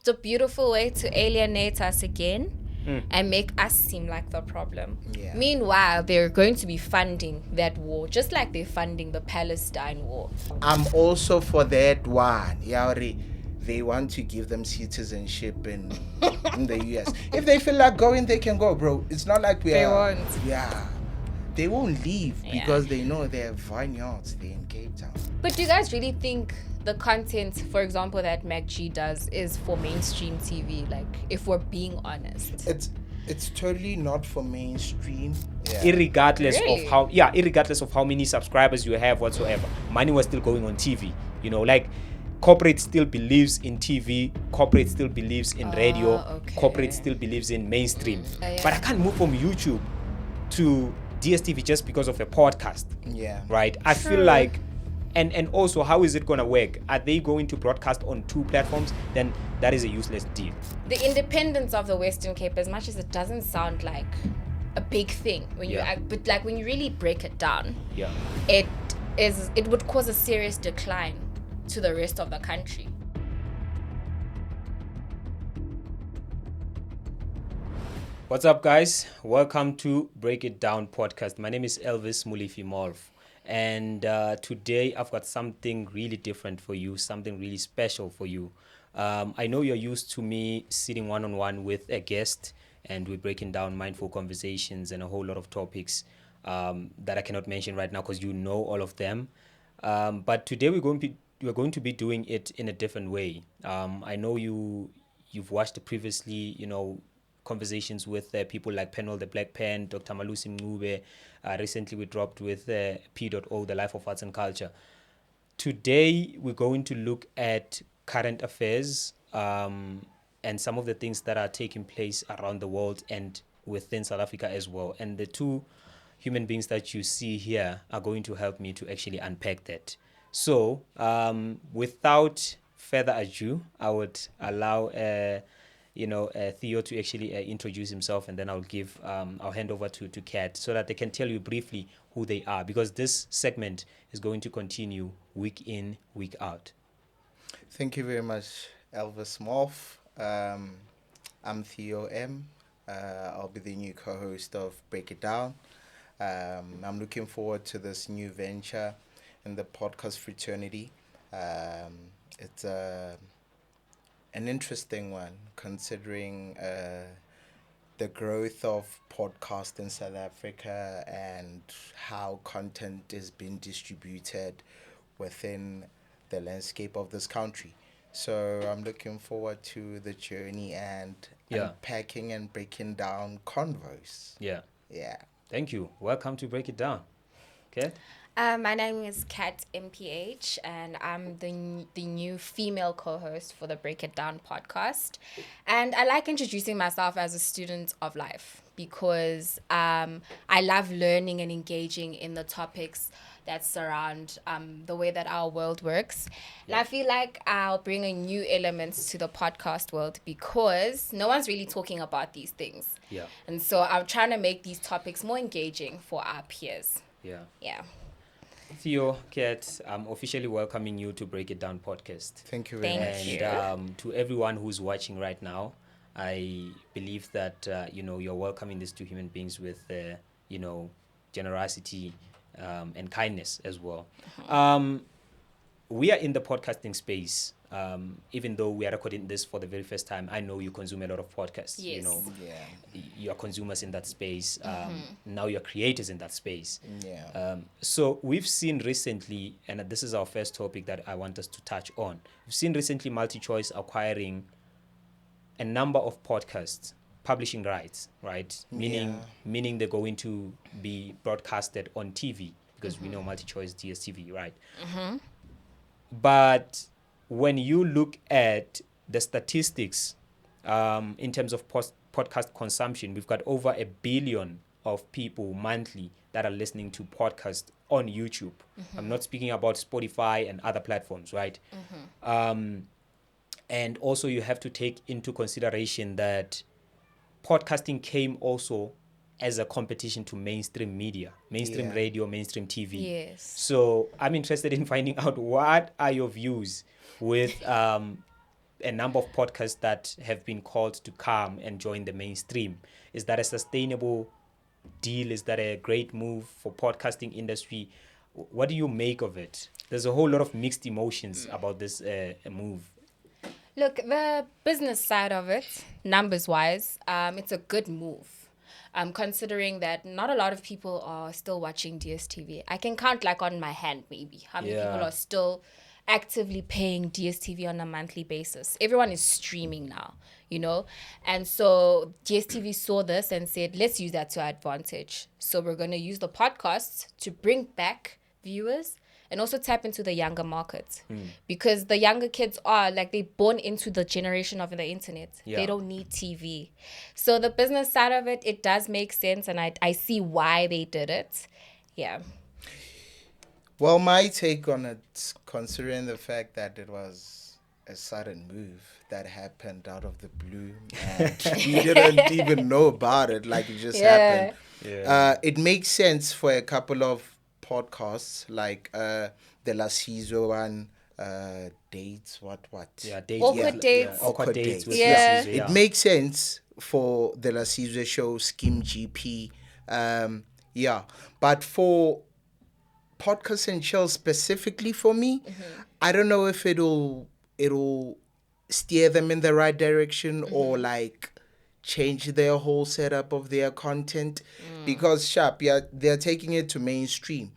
It's a beautiful way to alienate us again and make us seem like the problem. Yeah. Meanwhile, they're going to be funding that war, just like they're funding the Palestine war. I'm also for that one. They want to give them citizenship in the US. If they feel like going, they can go, bro. It's not like They won't. Yeah. They won't leave Yeah. because they know they have vineyards there in Cape Town. But do you guys really think the content, for example, that MacG does is for mainstream TV? Like, if we're being honest. It's totally not for mainstream. Yeah. Irregardless Really? of how many subscribers you have whatsoever, money was still going on TV. Like corporate still believes in TV, corporate still believes in radio, okay. corporate still believes in mainstream. Yeah. But I can't move from YouTube to DSTV just because of a podcast. Yeah. Right? I feel like and also, how is it going to work? Are they going to broadcast on 2 platforms? Then that is a useless deal. The independence of the Western Cape, as much as it doesn't sound like a big thing but like when you really break it down, it would cause a serious decline to the rest of the country. What's up, guys? Welcome to Break It Down podcast. My name is Elvis Molefi Molf. And today I've got something really different for you, something really special for you. I know you're used to me sitting one-on-one with a guest and we're breaking down mindful conversations and a whole lot of topics that I cannot mention right now because you know all of them. But today we're going to be doing it in a different way. I know you've watched previously, conversations with people like Penel the Black Pen, Dr. Malusi Mncube. Recently we dropped with P.O, the Life of Arts and Culture. Today we're going to look at current affairs and some of the things that are taking place around the world and within South Africa as well. And the two human beings that you see here are going to help me to actually unpack that. So without further ado, I would allow Theo to actually introduce himself, and then I'll hand over to Kat so that they can tell you briefly who they are, because this segment is going to continue week in, week out. Thank you very much, Elvis Molf. I'm Theo M. I'll be the new co-host of Break It Down. I'm looking forward to this new venture in the podcast fraternity. It's an interesting one, considering the growth of podcast in South Africa and how content is being distributed within the landscape of this country. So I'm looking forward to the journey and unpacking and breaking down convos. Yeah. Yeah. Thank you. Welcome to Break It Down. Okay. My name is Kat MPH, and I'm the new female co-host for the Break It Down podcast. And I like introducing myself as a student of life because I love learning and engaging in the topics that surround the way that our world works. And I feel like I'll bring a new element to the podcast world because no one's really talking about these things. Yeah. And so I'm trying to make these topics more engaging for our peers. Yeah. Yeah. Theo, Kat, I'm officially welcoming you to Break It Down podcast. Thank you very much. And to everyone who's watching right now, I believe that you're welcoming these two human beings with generosity and kindness as well. We are in the podcasting space. Even though we are recording this for the very first time, I know you consume a lot of podcasts. Yes. You are consumers in that space. Now you're creators in that space. Yeah. So we've seen recently, and this is our first topic that I want us to touch on. We've seen recently MultiChoice acquiring a number of podcasts, publishing rights, right? Meaning they're going to be broadcasted on TV because we know MultiChoice DSTV, right? But when you look at the statistics in terms of podcast consumption, we've got over 1 billion of people monthly that are listening to podcasts on YouTube. I'm not speaking about Spotify and other platforms, right? And also you have to take into consideration that podcasting came also as a competition to mainstream media, mainstream radio, mainstream TV. Yes. So I'm interested in finding out what are your views with a number of podcasts that have been called to come and join the mainstream. Is that a sustainable deal? Is that a great move for podcasting industry? What do you make of it? There's a whole lot of mixed emotions about this move. Look, the business side of it, numbers wise, it's a good move. Considering that not a lot of people are still watching DSTV. I can count like on my hand maybe how many people are still actively paying DSTV on a monthly basis. Everyone is streaming now, you know? And so DSTV saw this and said, let's use that to our advantage. So we're going to use the podcasts to bring back viewers and also tap into the younger market. Because the younger kids are like, they're born into the generation of the internet. They don't need TV. So the business side of it, it does make sense, and I see why they did it. Yeah. Well, my take on it, considering the fact that it was a sudden move that happened out of the blue and we didn't even know about it, like it just happened. It makes sense for a couple of podcasts like the La Ciso one, dates, what? Yeah, dates. Awkward dates. Awkward dates. With Yeah. La Ciso, It makes sense for the La Ciso show, Skim GP. But for Podcast and Chill specifically for me, I don't know if it'll steer them in the right direction or like change their whole setup of their content because they're taking it to mainstream.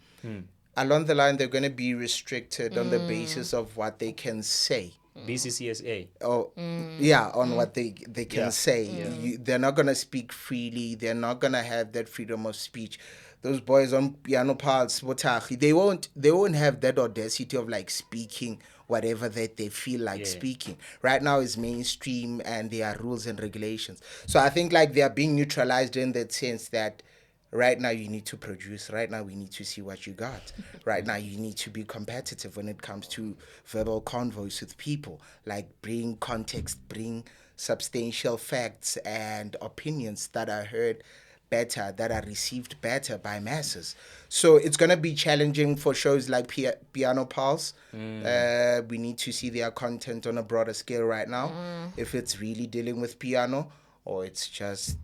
Along the line, they're going to be restricted on the basis of what they can say. BCCSA. On what they can say. They're not going to speak freely. They're not going to have that freedom of speech. Those boys on Piano Pals, Botachi, they won't have that audacity of like speaking whatever that they feel like speaking. Right now is mainstream and there are rules and regulations. So I think like they are being neutralized in that sense that right now you need to produce. Right now we need to see what you got. Right now you need to be competitive when it comes to verbal convoys with people. Like bring context, bring substantial facts and opinions that are heard better, that are received better by masses. So it's going to be challenging for shows like Piano Pulse. We need to see their content on a broader scale right now. If it's really dealing with piano or it's just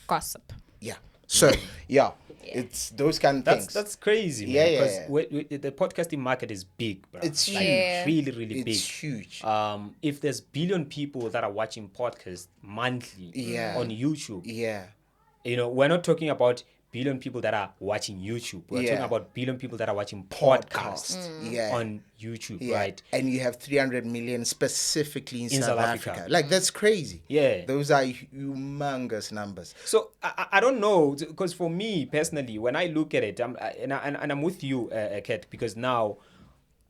Gossip. Yeah. So, it's those kind of things. That's crazy, man. Because the podcasting market is big, bro. It's like, huge. really, really big. It's huge. If there's billion people that are watching podcasts monthly on YouTube, you know, we're not talking about billion people that are watching YouTube. We're talking about billion people that are watching podcasts on YouTube, right? And you have 300 million specifically in South Africa. Like, that's crazy. Yeah. Those are humongous numbers. So, I don't know, because for me, personally, when I look at it, I'm with you, Kat, because now,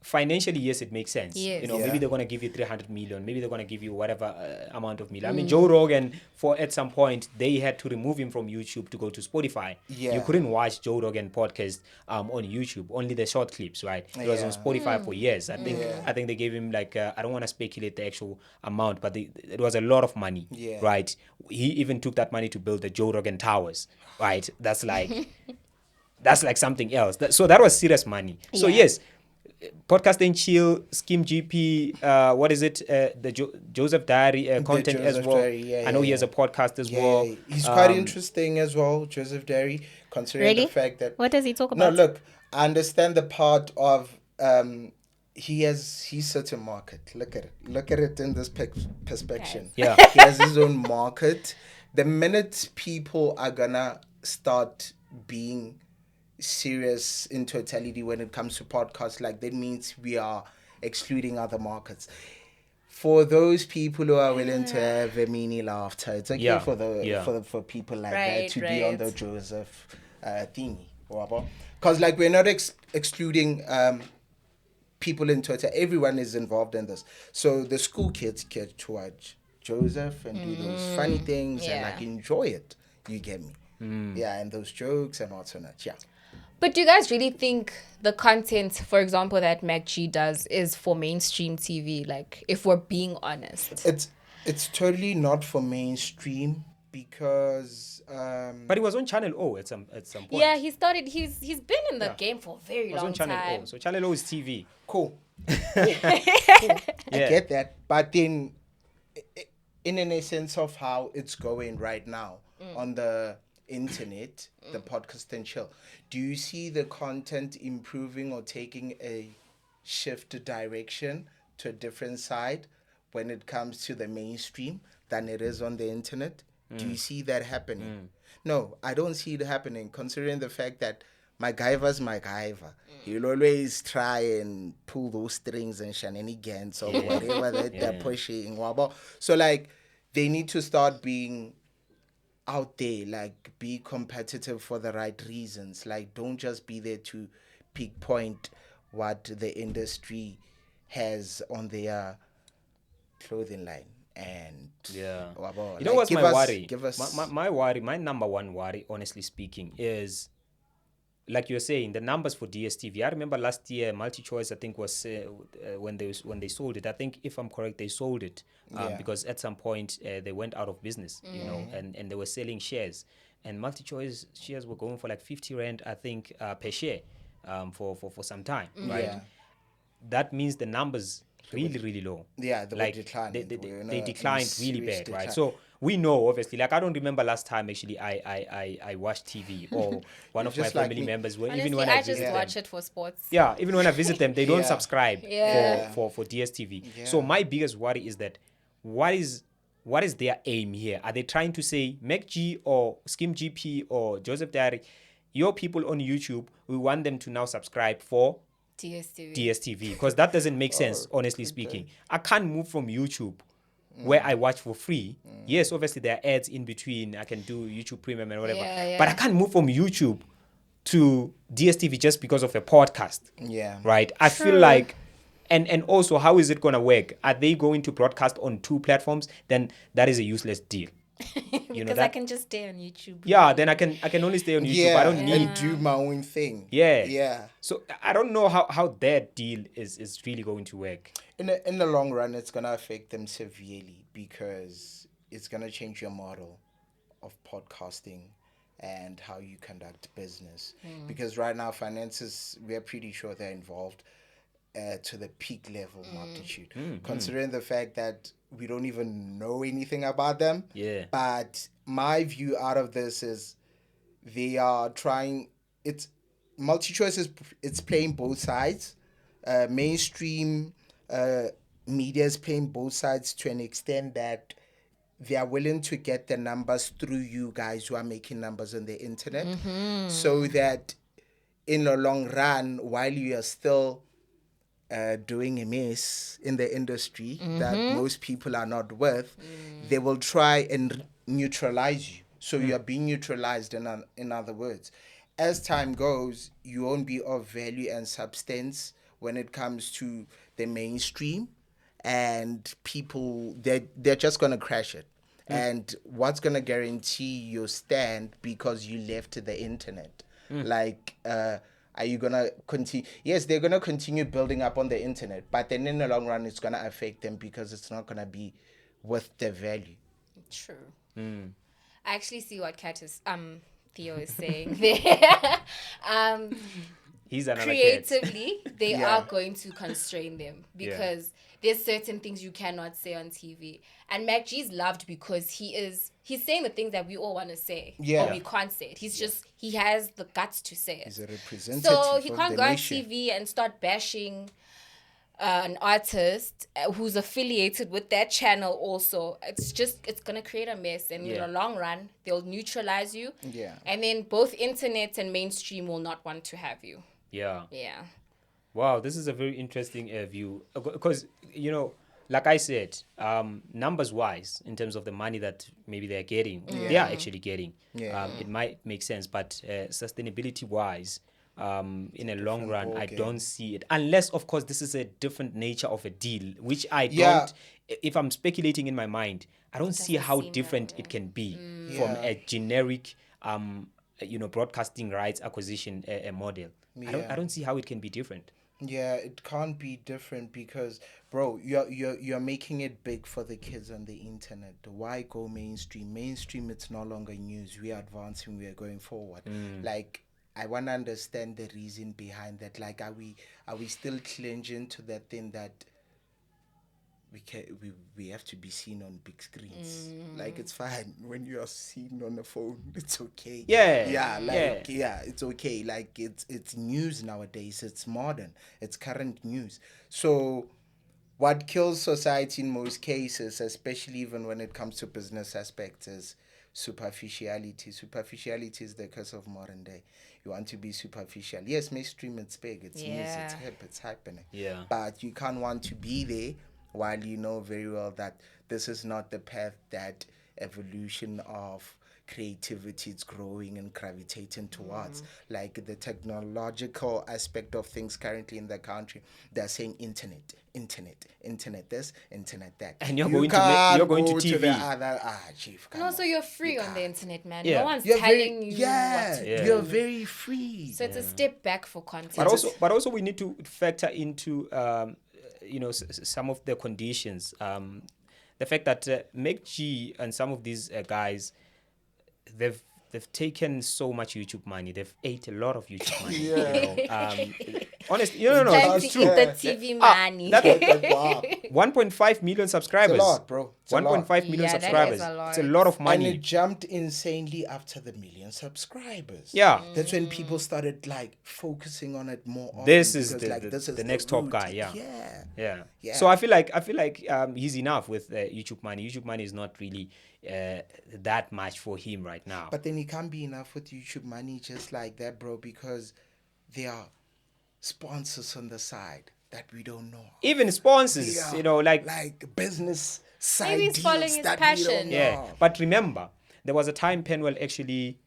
financially, yes, it makes sense. Yes. You know, maybe they're going to give you 300 million. Maybe they're going to give you whatever amount of million. I mean, Joe Rogan, at some point, they had to remove him from YouTube to go to Spotify. You couldn't watch Joe Rogan podcast on YouTube, only the short clips, right? It was on Spotify for years. I think they gave him like, I don't want to speculate the actual amount, but it was a lot of money, right? He even took that money to build the Joe Rogan Towers, right? That's like something else. So that was serious money. So yes, Podcast and Chill, Skim GP, what is it? The Joseph Diary content as well. I know he has a podcast as well. He's quite interesting as well, Joseph Diary, considering the fact that... What does he talk about? No, look, I understand the part of... He's certain market. Look at it in this perspective. Yeah. He has his own market. The minute people are gonna start being serious in totality when it comes to podcasts, like that means we are excluding other markets. For those people who are willing to have a mini laughter, it's okay for people like that to be on the Joseph thingy, because like we're not excluding people in total. Everyone is involved in this. So the school kids get to watch Joseph and do those funny things and like enjoy it. You get me? And those jokes and whatnot. Yeah. But do you guys really think the content, for example, that MacG does is for mainstream TV? Like, if we're being honest, it's totally not for mainstream because. But he was on Channel O at some point. Yeah, he started. He's been in the game for a very long time. Channel O. So Channel O is TV. Cool. I get that, but then in an essence of how it's going right now on the internet, the podcast and chill, do you see the content improving or taking a shift direction to a different side when it comes to the mainstream than it is on the internet? Do you see that happening? No, I don't see it happening, considering the fact that MacGyver's MacGyver. He'll always try and pull those strings and shenanigans or whatever that they're pushing. So, like, they need to start being out there, like, be competitive for the right reasons. Like, don't just be there to peak point what the industry has on their clothing line. And Yeah. wabo, You know like, what's my worry? Give us My worry, my number one worry, honestly speaking, is like you're saying, the numbers for DSTV. I remember last year, MultiChoice, I think, was when they sold it. I think, if I'm correct, they sold it Yeah. because at some point they went out of business, you know, and they were selling shares. And MultiChoice shares were going for like 50 rand, I think, per share for some time, right? Yeah. That means the numbers really low. Yeah, they were Like declining. they declined really serious bad, right? decline. So we know, obviously, like, I don't remember last time actually I watched TV, or one You're of my just like family me. members were, Honestly, even when I I just visit them. watch it for sports. Yeah, even when I visit them, they don't Yeah. subscribe Yeah. for DSTV. Yeah. So my biggest worry is that what is their aim here? Are they trying to say MacG or Skim GP or Joseph Diary, your people on YouTube, we want them to now subscribe for DSTV. DSTV? Because that doesn't make sense, honestly speaking. I can't move from YouTube where I watch for free. Yes, obviously there are ads in between. I can do YouTube Premium and whatever. Yeah, But yeah. I can't move from YouTube to DSTV just because of a podcast. Yeah. Right? I feel like, and also, how is it going to work? Are they going to broadcast on two platforms? Then that is a useless deal. You know Because I that? can just stay on YouTube. Yeah, then I can only stay on YouTube. Yeah, I don't need. and do my own thing. Yeah. Yeah. So I don't know how that deal is really going to work. In the long run, it's gonna affect them severely because it's gonna change your model of podcasting and how you conduct business. Because right now, finances, we're pretty sure they're involved to the peak level multitude. Considering the fact that we don't even know anything about them. Yeah. But my view out of this is they are trying. It's MultiChoice is it's playing both sides. Mainstream media is playing both sides to an extent that they are willing to get the numbers through you guys who are making numbers on the internet, so that in the long run, while you are still doing a mess in the industry that most people are not with, they will try and neutralize you. So you are being neutralized, in other words. As time goes, you won't be of value and substance when it comes to the mainstream, and people, they're just going to crash it. And what's going to guarantee your stand because you left the internet? Like, are you going to continue? Yes, they're going to continue building up on the internet, but then in the long run, it's going to affect them because it's not going to be worth the value. True. I actually see what Theo is saying there. He's another cat. Creatively, they Yeah. are going to constrain them because there's certain things you cannot say on TV. And MacG's loved because he's saying the things that we all want to say, Yeah. but we can't say it. He has the guts to say it. He's a representative So he of can't the go on nation. TV and start bashing an artist who's affiliated with that channel also. It's going to create a mess. And in Yeah. the long run, they'll neutralize you. Yeah. And then both internet and mainstream will not want to have you. Yeah. Yeah. Wow, this is a very interesting view because, like I said, numbers wise, in terms of the money that maybe they're getting, they are actually getting. Yeah. It might make sense, but sustainability wise, in a long different run, ball I game. don't see it. Unless, of course, this is a different nature of a deal, which I Yeah. don't. If I'm speculating in my mind, I don't see doesn't how seem that different way. it can be Yeah. from a generic, broadcasting rights acquisition model. I Yeah. don't see how it can be different. Yeah, it can't be different because, bro, you're making it big for the kids on the internet. Why go mainstream? Mainstream, it's no longer news. We are advancing. We are going forward. Like, I want to understand the reason behind that. Like, are we still clinging to that thing that we have to be seen on big screens. Like, it's fine when you are seen on the phone. It's okay. It's okay. Like, it's news nowadays. It's modern. It's current news. So what kills society in most cases, especially even when it comes to business aspects, is superficiality. Superficiality is the curse of modern day. You want to be superficial. Yes, mainstream, it's big, it's news, it's hip, it's happening. Yeah. But you can't want to be there while you know very well that this is not the path that evolution of creativity is growing and gravitating towards. Like, the technological aspect of things currently in the country, they're saying internet this, internet that, And you're you going to can't you're going to go TV. the other chief, come No, on. so you're free You on the can't. internet, man. Yeah. No one's You're telling very, you what to do. you're very free. So it's a step back for content. But also we need to factor into some of the conditions. The fact that MacG and some of these guys, they've taken so much YouTube money. They've ate a lot of YouTube money. Honestly, no, Time that's to true. eat the TV money. Wow. 1.5 million subscribers. It's a lot, bro. It's a lot. 1.5 million Yeah, that is subscribers. a lot. It's a lot of And money. it jumped insanely after the million subscribers. Yeah. That's when people started, like, focusing on it more often. This is because, the this is next top root. guy. Yeah. Yeah. So I feel like he's enough with YouTube money. YouTube money is not really that much for him right now. But then he can't be enough with YouTube money just like that, bro, because there are sponsors on the side that we don't know. Even sponsors, Yeah. Like business side Maybe he's deals following his that passion. we don't know. yeah. But remember, there was a time Penwell actually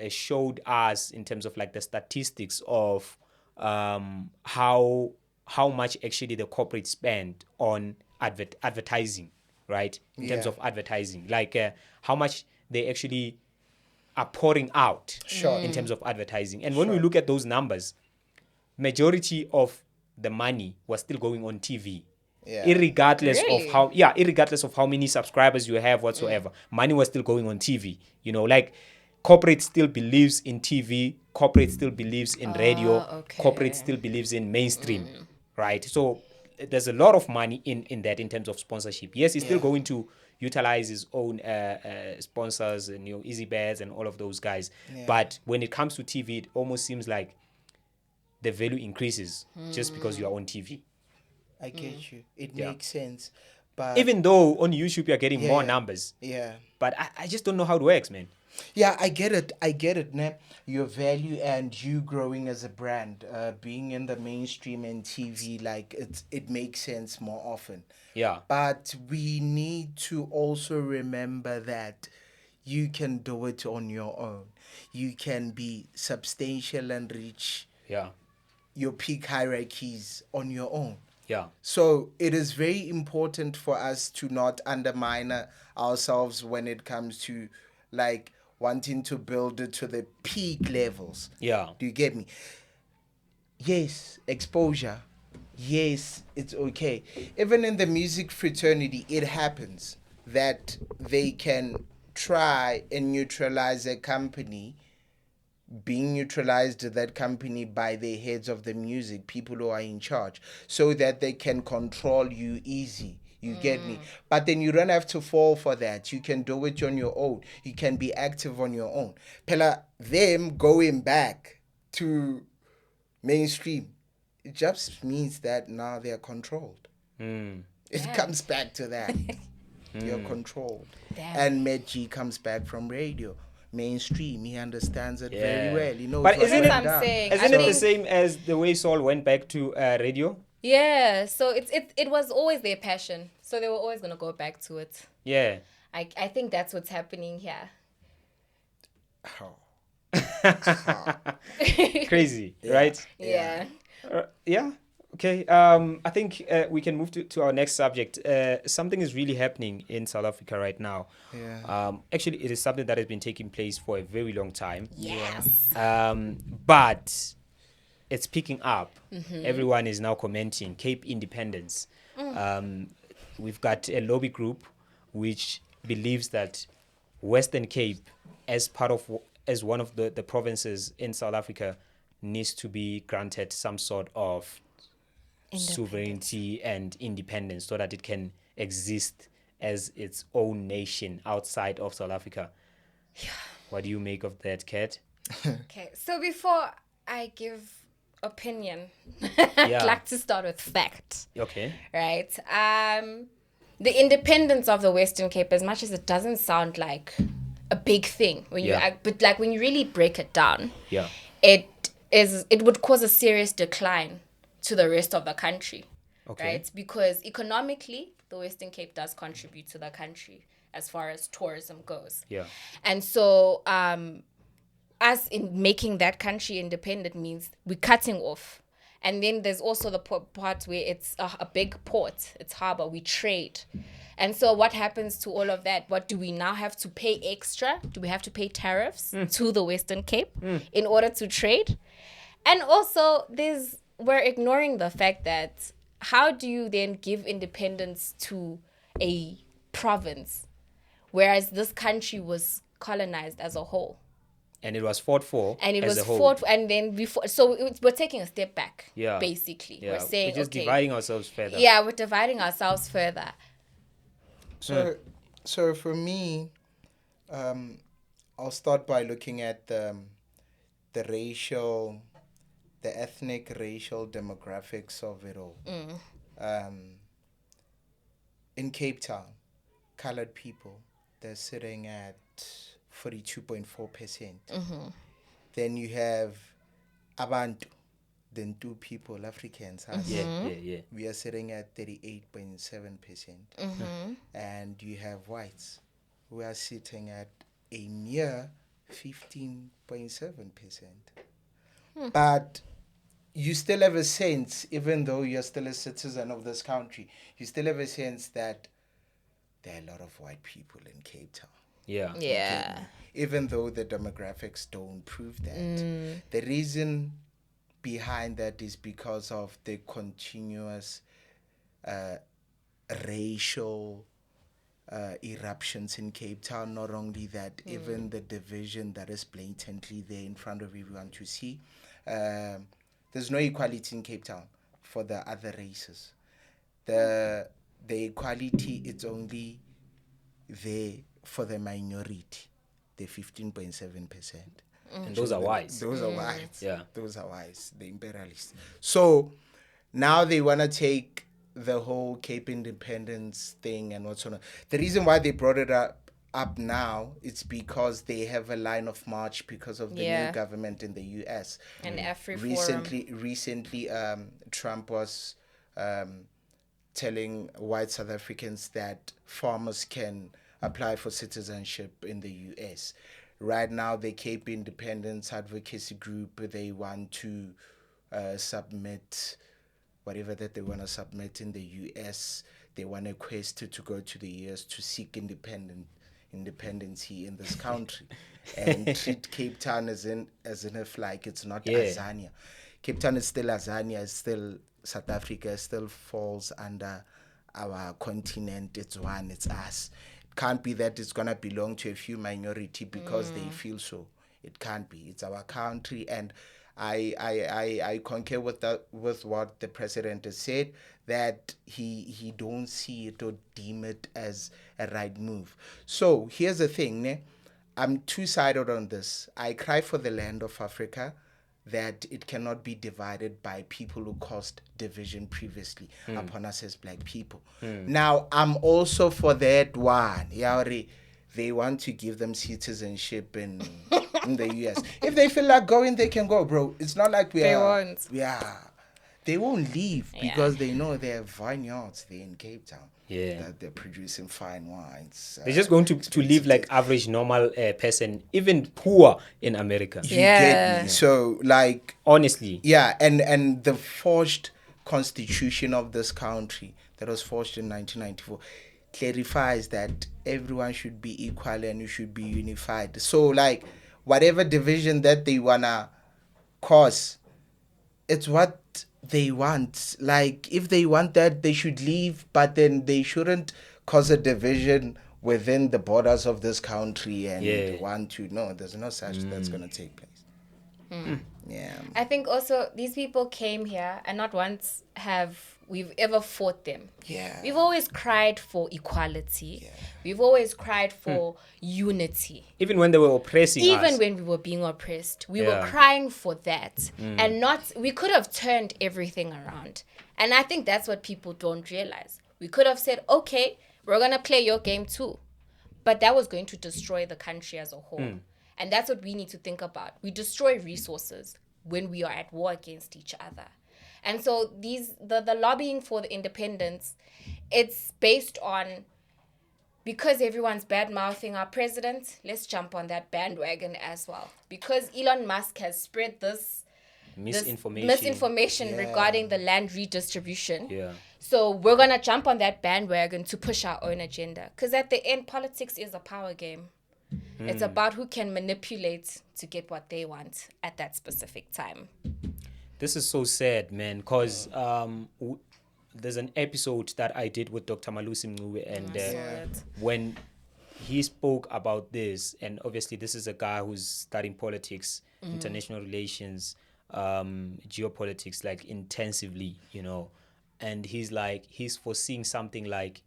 showed us in terms of like the statistics of how much actually the corporate spend on advertising, right? In terms Yeah. of advertising, like how much they actually are pouring out Sure. in terms of advertising. And when we look at those numbers, majority of the money was still going on TV. Yeah. Irregardless Really? of how many subscribers you have whatsoever, money was still going on TV. Like corporate still believes in TV, corporate still believes in radio, okay. corporate still believes in mainstream, right? So there's a lot of money in that in terms of sponsorship. Yes, he's still going to utilize his own sponsors and Easy Bears and all of those guys. But when it comes to TV, it almost seems like the value increases just because you are on TV. I get you. It makes sense. But Even though on YouTube you're getting more Yeah. numbers, yeah. but I just don't know how it works, man. Yeah, I get it, ne? Your value and you growing as a brand, being in the mainstream and TV, like it makes sense more often. Yeah. But we need to also remember that you can do it on your own. You can be substantial and reach Yeah. your peak hierarchies on your own. Yeah. So it is very important for us to not undermine ourselves when it comes to, like, wanting to build it to the peak levels. Yeah. Do you get me? Yes, exposure. Yes, it's okay. Even in the music fraternity, it happens that they can try and neutralize a company, being neutralized that company by the heads of the music, people who are in charge, so that they can control you easy. You get me? But then you don't have to fall for that. You can do it on your own. You can be active on your own. Pela, them going back to mainstream, it just means that now they're controlled. It comes back to that. You're controlled. Damn. And MacG comes back from radio. Mainstream, he understands it very Yeah. well. He knows But what's isn't going it- down. saying. Isn't I it the think- same as the way Saul went back to radio? Yeah, so it was always their passion. So they were always gonna go back to it. Yeah. I think that's what's happening here. Oh. Crazy, right? Yeah. Yeah. Okay. I think we can move to our next subject. Something is really happening in South Africa right now. Yeah. Actually, it is something that has been taking place for a very long time. Yes. But it's picking up. Everyone is now commenting Cape Independence. We've got a lobby group which believes that Western Cape, as one of the provinces in South Africa, needs to be granted some sort of sovereignty and independence so that it can exist as its own nation outside of South Africa. Yeah. What do you make of that, Kat? Okay, so before I give opinion, Yeah. I'd like to start with fact. Okay. Right. The independence of the Western Cape, as much as it doesn't sound like a big thing when Yeah. but like when you really break it down, Yeah. it would cause a serious decline to the rest of the country. Okay. Right? Because economically, the Western Cape does contribute to the country as far as tourism goes. Yeah. And so us in making that country independent means we're cutting off. And then there's also the part where it's a big port, it's harbor, we trade. And so what happens to all of that? What do we now have to pay extra? Do we have to pay tariffs to the Western Cape in order to trade? And also we're ignoring the fact that how do you then give independence to a province, whereas this country was colonized as a whole? And it was fought for And it as was a whole. fought, and then before, so we're taking a step back. Yeah. Basically, Yeah. we're saying, we're just okay, dividing ourselves further. yeah, we're dividing ourselves further. So for me, I'll start by looking at the ethnic, racial demographics of it all. In Cape Town, colored people, they're sitting at 42.4%. Then you have Abantu, the Ntu people, Africans. Yeah. We are sitting at 38.7%. And you have whites, who are sitting at a mere 15.7%. But you still have a sense, even though you're still a citizen of this country, you still have a sense that there are a lot of white people in Cape Town. Yeah. Yeah. Even though the demographics don't prove that. The reason behind that is because of the continuous racial eruptions in Cape Town. Not only that, even the division that is blatantly there in front of everyone to see. There's no equality in Cape Town for the other races. The equality, it's only there for the minority, the 15.7%. And those are wise. Those are wise. Yeah. Those are wise, the imperialists. So now they want to take the whole Cape independence thing and what's on. The reason why they brought it up now, it's because they have a line of march because of the new government in the US. And Recently, Trump was telling white South Africans that farmers can apply for citizenship in the US. Right now, the Cape Independence Advocacy Group, they want to submit whatever that they want to submit in the US. They want a quest to go to the US to seek independency in this country and treat Cape Town as if like it's not Azania. Cape Town is still Azania, it's still South Africa, it still falls under our continent. It's one, it's us. It can't be that it's gonna belong to a few minority because they feel so. It can't be. It's our country, and I concur with what the president has said, that he don't see it or deem it as a right move. So here's the thing, I'm two-sided on this. I cry for the land of Africa, that it cannot be divided by people who caused division previously upon us as black people. Now, I'm also for that one. They want to give them citizenship in the US. If they feel like going, they can go, bro. It's not like They won't. Yeah. They won't leave because they know they have vineyards there in Cape Town. Yeah. That they're producing fine wines. They're just going to live like average, normal person, even poor in America. You get me? So, like... Honestly. Yeah, and the forged constitution of this country that was forged in 1994 clarifies that everyone should be equal and you should be unified. So, like, whatever division that they wanna cause, it's what they want. Like, if they want that, they should leave, but then they shouldn't cause a division within the borders of this country and want to. No, there's no such that's gonna take place. Yeah. I think also these people came here and not once have we've ever fought them. Yeah. We've always cried for equality. Yeah. We've always cried for unity. Even when they were oppressing Even us. when we were being oppressed, we were Yeah. crying for that. And not, we could have turned everything around. And I think that's what people don't realize. We could have said, okay, we're going to play your game too. But that was going to destroy the country as a whole. And that's what we need to think about. We destroy resources when we are at war against each other. And so the lobbying for the independence, it's based on, because everyone's bad-mouthing our president, let's jump on that bandwagon as well. Because Elon Musk has spread this misinformation Yeah. regarding the land redistribution. Yeah. So we're going to jump on that bandwagon to push our own agenda. Because at the end, politics is a power game. It's about who can manipulate to get what they want at that specific time. This is so sad, man, because there's an episode that I did with Dr. Malusi Mncube, and I saw it. when he spoke about this, and obviously this is a guy who's studying politics, international relations, geopolitics, like intensively, you know, and he's foreseeing something like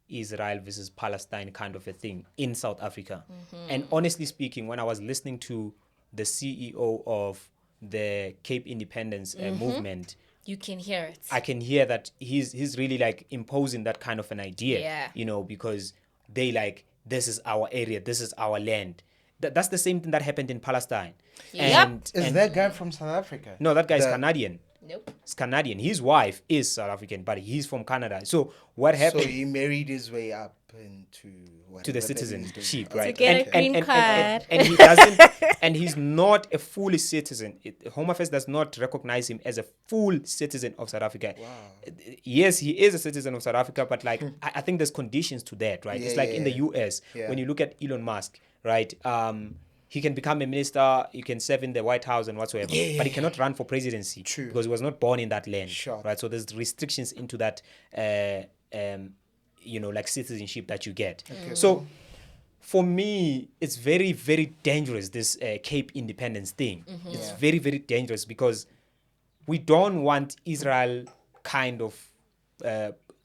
Israel versus Palestine kind of a thing in South Africa. And honestly speaking, when I was listening to the CEO of the Cape Independence movement, You can hear it. I can hear that he's really like imposing that kind of an idea, Yeah. you know, because they like, this is our area, this is our land. That's the same thing that happened in Palestine. Yep. Is that guy from South Africa? No, that guy is Canadian. Nope. It's Canadian. His wife is South African, but he's from Canada. So what So happened he married his way up into to the whatever that he's doing. citizenship, To right? get a green card. And he doesn't, and he's not a fully citizen. Home Affairs does not recognize him as a full citizen of South Africa. Wow. Yes, he is a citizen of South Africa, but like I think there's conditions to that, right? It's Yeah, like in the yeah. US, Yeah. when you look at Elon Musk, right? He can become a minister, you can serve in the White House and whatsoever, but he cannot run for presidency. True. Because he was not born in that land, Sure. right? So there's restrictions into that, you know, like citizenship that you get. So for me, it's very, very dangerous, this Cape independence thing. It's Yeah. very, very dangerous because we don't want Israel kind of,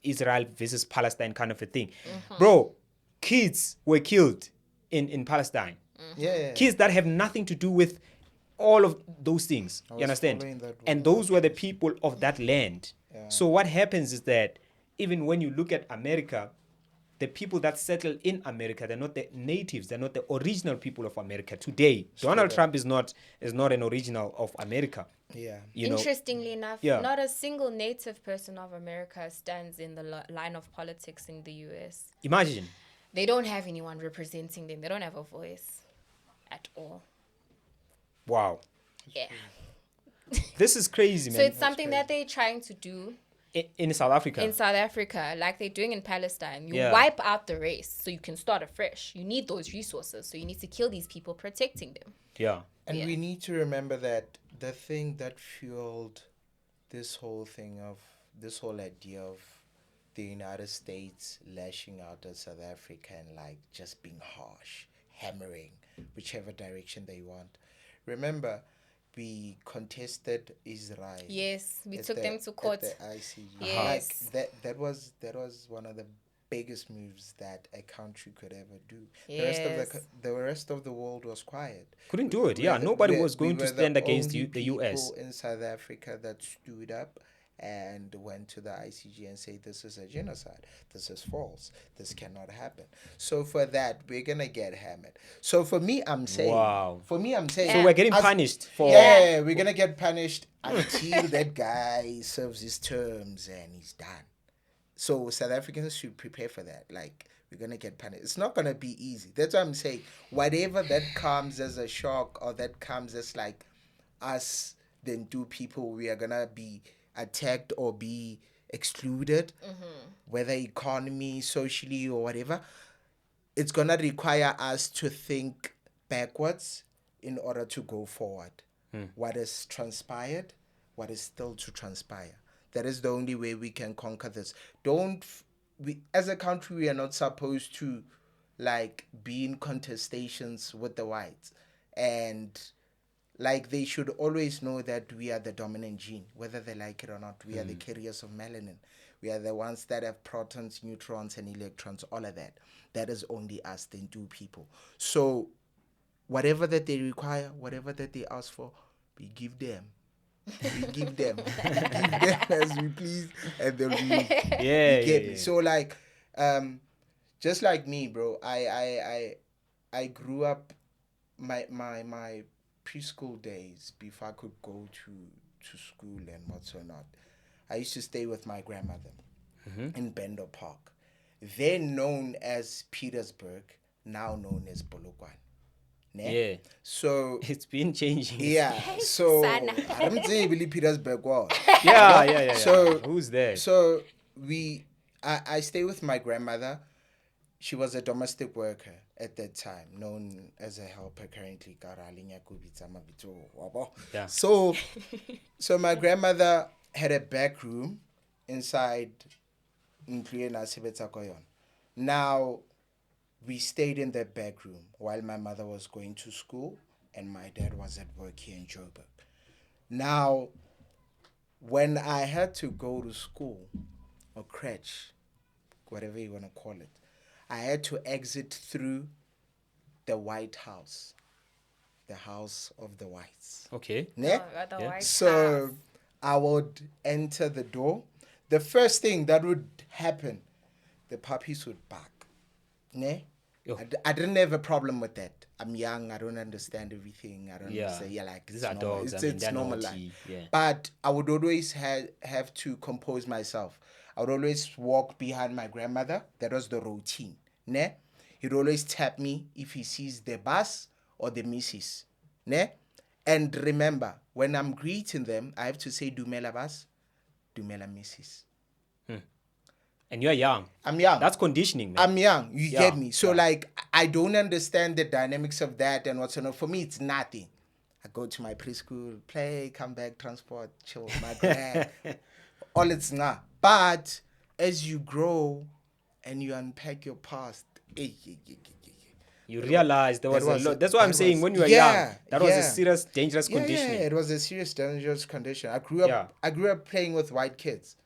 Israel versus Palestine kind of a thing. Bro, kids were killed in Palestine. Yeah. Kids that have nothing to do with all of those things. I You was understand? following that And one. those were the people of that land. Yeah. So what happens is that even when you look at America, the people that settle in America, they're not the natives, they're not the original people of America today. Donald Trump is not an original of America. Yeah. You know, Interestingly enough, Yeah. not a single native person of America stands in the line of politics in the US. imagine. They don't have anyone representing them. They don't have a voice at all. Wow. Yeah. This is crazy, man. So it's something that they're trying to do in South Africa. in South Africa, like they're doing in Palestine. You Yeah. wipe out the race so you can start afresh. You need those resources. So you need to kill these people protecting them. Yeah. And Yeah. we need to remember that the thing that fueled this whole idea of the United States lashing out at South Africa and like just being harsh, hammering whichever direction they want. Remember, we contested Israel. Yes, we at took the- them to court. At the ICG. Yes. Like that was one of the biggest moves that a country could ever do. Yes. The rest of the world was quiet. Couldn't do it. Yeah, nobody was going to stand against the US. People in South Africa that stood up and went to the ICG and say this is a genocide. This is false. This cannot happen. So for that, we're gonna get hammered. So for me, I'm saying. Wow. For me, I'm saying. So we're getting as- punished for Yeah, we're gonna get punished until that guy serves his terms and he's done. So South Africans should prepare for that. Like, we're gonna get punished. It's not gonna be easy. That's what I'm saying. Whatever that comes as a shock or that comes as like us, then do people, we are gonna be attacked or be excluded, whether economy, socially, or whatever. It's gonna require us to think backwards in order to go forward. What has transpired, what is still to transpire. That is the only way we can conquer this. We as a country, we are not supposed to like be in contestations with the whites and like they should always know that we are the dominant gene, whether they like it or not. We are the carriers of melanin. We are the ones that have protons, neutrons, and electrons, all of that. That is only us, the Ndu people. So whatever that they require, whatever that they ask for, we give them. We give them. We give them as we please, and they'll be. Yeah, You get yeah, me? So like, just like me, bro. I grew up my preschool days before I could go to school and what's or not. I used to stay with my grandmother in Bendo Park. Then known as Petersburg, now known as Polokwane. Ne? Yeah. So It's been changing. yeah. So Sana. I don't say really Petersburg was. Yeah. So who's there? So I stay with my grandmother. She was a domestic worker at that time, known as a helper currently. Yeah. So my grandmother had a back room inside. Now we stayed in that back room while my mother was going to school and my dad was at work here in Joburg. Now, when I had to go to school or crèche, whatever you want to call it, I had to exit through the White House, the House of the Whites. Okay. Ne? The White So House. I would enter the door. The first thing that would happen, the puppies would bark. Ne? Yo. I didn't have a problem with that. I'm young. I don't understand everything. I don't Yeah. say like These it's are normal. dogs. It's, I mean, it's they're normal naughty. life. Yeah. But I would always have to compose myself. I would always walk behind my grandmother. That was the routine. Ne? He'd always tap me if he sees the bus or the missus. Ne? And remember, when I'm greeting them, I have to say Dumela bus, Dumela missus. And you're young. I'm young. That's conditioning, man. I'm young. You Yeah, get me? So, yeah. like, I don't understand the dynamics of that and what's on. For me, it's nothing. I go to my preschool, play, come back, transport, chill, my grand. All it's not. But as you grow and you unpack your past, You realize there was a was lot. a- That's why I'm that saying was- when you were yeah, young, that was a yeah. serious, dangerous yeah, conditioning. it was a serious, dangerous condition. I grew up. Yeah. I grew up playing with white kids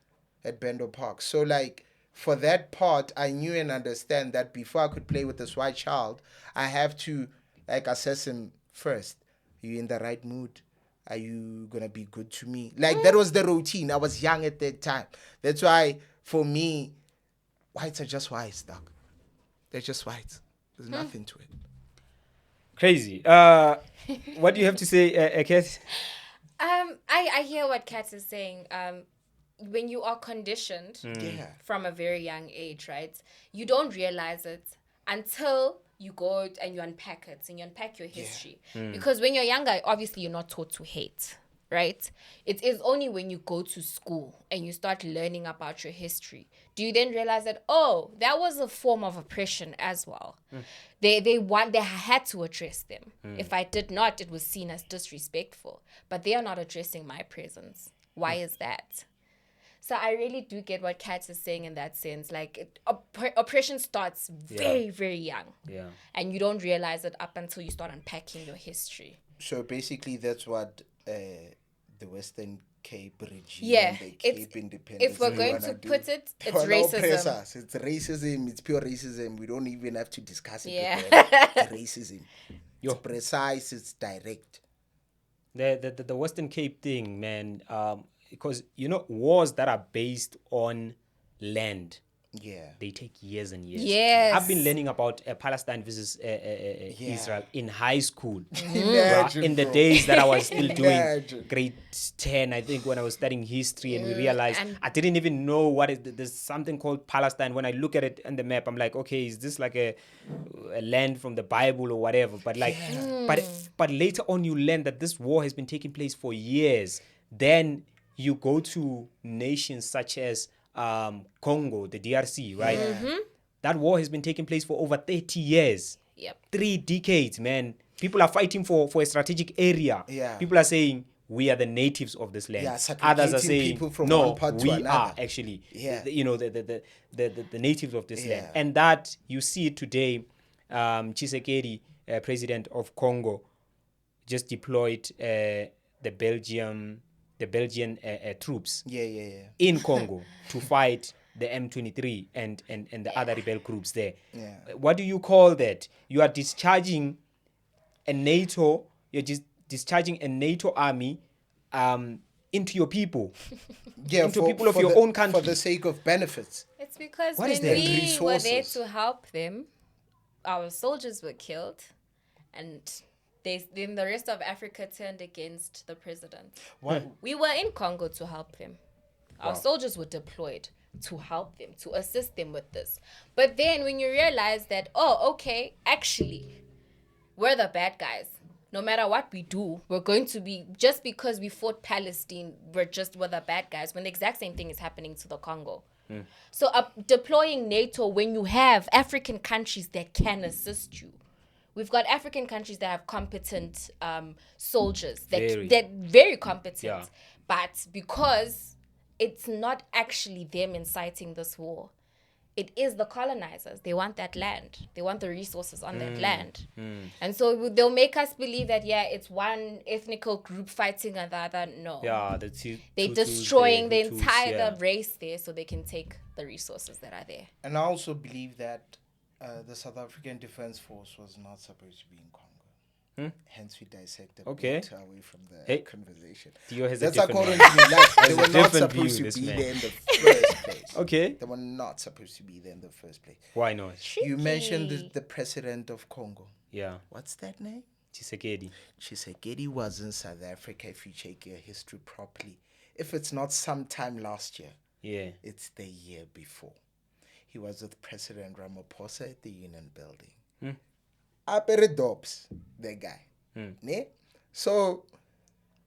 at Bendo Park. So like for that part, I knew and understand that before I could play with this white child, I have to like assess him first. Are you in the right mood? Are you gonna be good to me? Like that was the routine. I was young at that time. That's why for me, whites are just whites, dog. They're just whites. There's nothing to it. Crazy. What do you have to say, Kat? I hear what Kat is saying. When you are conditioned Yeah. from a very young age, right? You don't realize it until you go and you unpack it and you unpack your history. Because when you're younger, obviously you're not taught to hate, right? It is only when you go to school and you start learning about your history do you then realize that, oh, that was a form of oppression as well. They had to address them. If I did not, it was seen as disrespectful. But they are not addressing my presence. Why is that? So I really do get what Kat is saying in that sense. Like oppression starts very, very young. Yeah. And you don't realize it up until you start unpacking your history. So basically, that's what the Western Cape regime, Yeah, the it's- Cape independence. If we're they going wanna to do. put it, They it's wanna oppress racism. us. It's racism. It's pure racism. We don't even have to discuss it. Yeah. It's racism. Yo. It's precise. It's direct. The Western Cape thing, man, because, wars that are based on land, Yeah. they take years and years. Yes. I've been learning about Palestine versus Israel in high school. Imagine, In the bro. days that I was still doing Imagine. grade 10, I think, when I was studying history, and we realized and- I didn't even know there's something called Palestine. When I look at it on the map, I'm like, okay, is this like a land from the Bible or whatever? But like, but later on, you learn that this war has been taking place for years. Then you go to nations such as Congo, the DRC, right? That war has been taking place for over 30 years. Yep. 3 decades, man. People are fighting for a strategic area. Yeah. People are saying, we are the natives of this land. Yeah, Others are segregating saying, people from no, one part to we another. are actually, Yeah. the natives of this land. Yeah. And that, you see it today, Tshisekedi, president of Congo, just deployed the Belgian troops Yeah. in Congo to fight the M23 and the other rebel groups there. Yeah. What do you call that? You are discharging a NATO. You're just discharging a NATO army into your people, Yeah, into for, people of for your the, own country. for the sake of benefits. It's because What is when that? we were there Resources. to help them, our soldiers were killed, and then the rest of Africa turned against the president. What? We were in Congo to help them. Our soldiers were deployed to help them, to assist them with this. But then when you realize that, oh, okay, actually, we're the bad guys. No matter what we do, we're going to be, just because we fought Palestine, we're the bad guys, when the exact same thing is happening to the Congo. So deploying NATO when you have African countries that can assist you. We've got African countries that have competent soldiers, that very competent. Yeah. But because it's not actually them inciting this war, it is the colonizers. They want that land. They want the resources on that land. And so they'll make us believe that, yeah, it's one ethnical group fighting another. No. Yeah, They're destroying the Hutus, entire race there so they can take the resources that are there. And I also believe that the South African Defense Force was not supposed to be in Congo. Hence, we dissected a bit away from the conversation. Theo has That's a different according to me. Like, they a were not different view, supposed to this be man. there in the first place. Okay. They were not supposed to be there in the first place. Why not? You mentioned the president of Congo. Yeah. What's that name? Tshisekedi. Tshisekedi was in South Africa, if you check your history properly. If it's not sometime last year, Yeah. it's the year before. He was with President Ramaphosa at the Union Building. Apere Dobbs, the guy. Ne? So,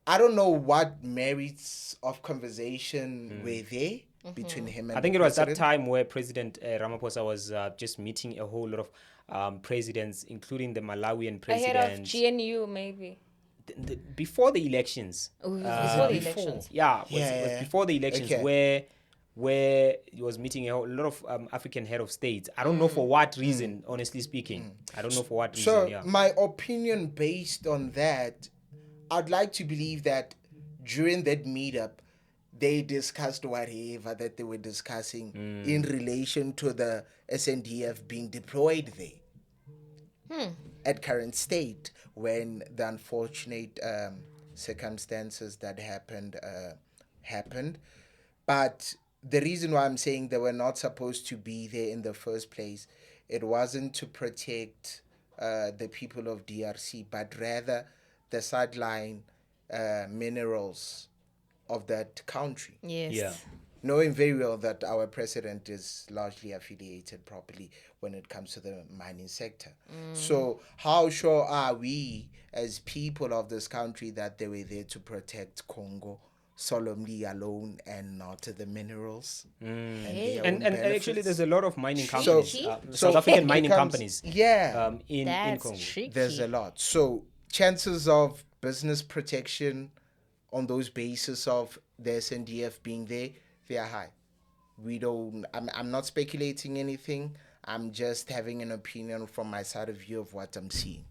I don't know what merits of conversation were there between him and I think the it was that president. time where President Ramaphosa was just meeting a whole lot of presidents, including the Malawian president. Ahead of GNU, maybe. Before the elections. Before the elections. Yeah, it was Yeah. before the elections Okay. where he was meeting a lot of African head of states. I don't know for what reason, honestly speaking. I don't know for what reason. So, Yeah. my opinion based on that, I'd like to believe that during that meetup, they discussed whatever that they were discussing in relation to the SNDF being deployed there at current state, when the unfortunate circumstances that happened. But the reason why I'm saying they were not supposed to be there in the first place, it wasn't to protect the people of DRC, but rather the sideline minerals of that country. Yes. Yeah. Knowing very well that our president is largely affiliated properly when it comes to the mining sector. So how sure are we as people of this country that they were there to protect Congo solemnly alone and not the minerals? And, their own And actually, benefits? there's a lot of mining companies, So South African it mining becomes- companies Yeah. in That's Congo. tricky. There's a lot. So chances of business protection on those basis of the SNDF being there, they are high. I'm not speculating anything. I'm just having an opinion from my side of view of what I'm seeing.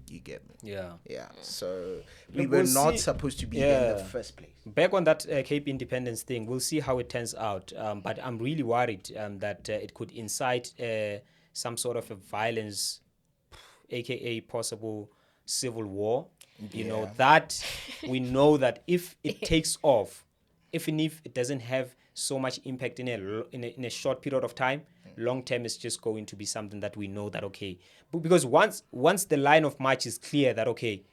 You get me? Yeah. Yeah. So we Look, were we'll not see- supposed to be there in the Yeah. first place. Back on that Cape Independence thing, we'll see how it turns out. But I'm really worried that it could incite some sort of a violence, aka possible civil war. You know, Yeah. that we know that if it takes off, even if it doesn't have so much impact in a short period of time, long term it's just going to be something that we know that, okay. But because once the line of march is clear that, okay,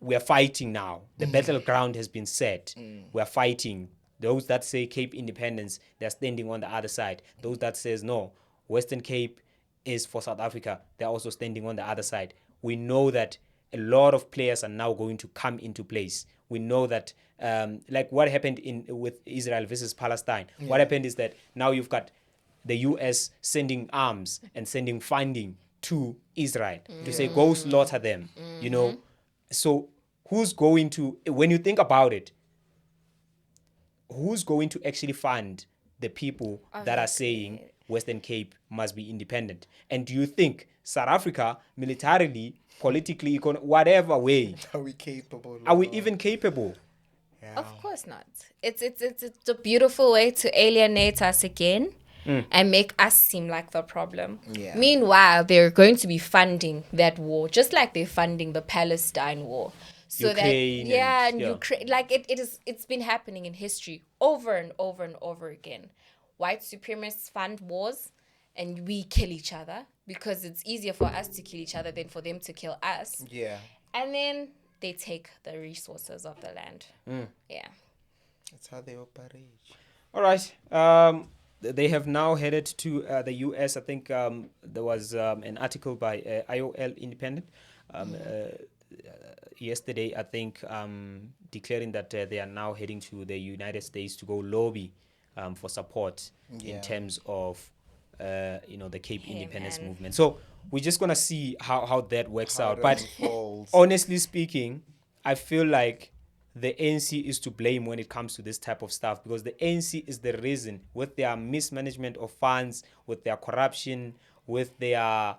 we are fighting now. The battleground has been set. We are fighting. Those that say Cape Independence, they're standing on the other side. Those that says no, Western Cape is for South Africa, they're also standing on the other side. We know that a lot of players are now going to come into place. We know that, like what happened with Israel versus Palestine. What happened is that now you've got the US sending arms and sending funding to Israel to say, go slaughter them, you know. So who's going to, when you think about it, who's going to actually fund the people that are saying, Western Cape must be independent? And do you think South Africa, militarily, politically, whatever way, Are we capable? are we even capable? Yeah. Of course not. It's a beautiful way to alienate us again and make us seem like the problem. Yeah. Meanwhile, they're going to be funding that war, just like they're funding the Palestine war. So Ukraine and and- yeah. Ukraine, like it's been happening in history over and over and over again. White supremacists fund wars, and we kill each other because it's easier for us to kill each other than for them to kill us. Yeah. And then they take the resources of the land. Yeah. That's how they operate. All right. They have now headed to the US. I think there was an article by IOL Independent yesterday, I think, declaring that they are now heading to the United States to go lobby for support in terms of the Cape Independence man. movement. So we're just gonna see how that works How out. it But unfolds. honestly speaking, I feel like the ANC is to blame when it comes to this type of stuff, because the ANC is the reason, with their mismanagement of funds, with their corruption, with their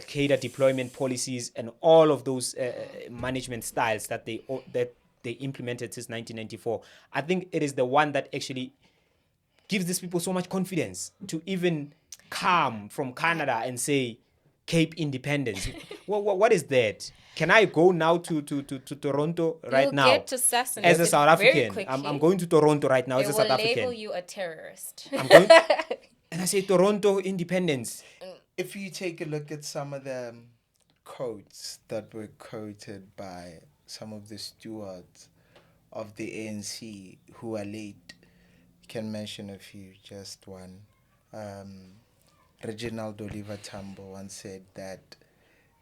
cadre deployment policies, and all of those management styles that they implemented since 1994. I think it is the one that actually gives these people so much confidence to even come from Canada and say Cape independence. What is that? Can I go now to Toronto right You'll now get assassinated as a South very African? I'm quickly. going to Toronto right now They as a will South label African. you a terrorist. I'm going, and I say Toronto independence. If you take a look at some of the quotes that were quoted by some of the stewards of the ANC who are late, you can mention a few, just one. Reginald Oliver Tambo once said that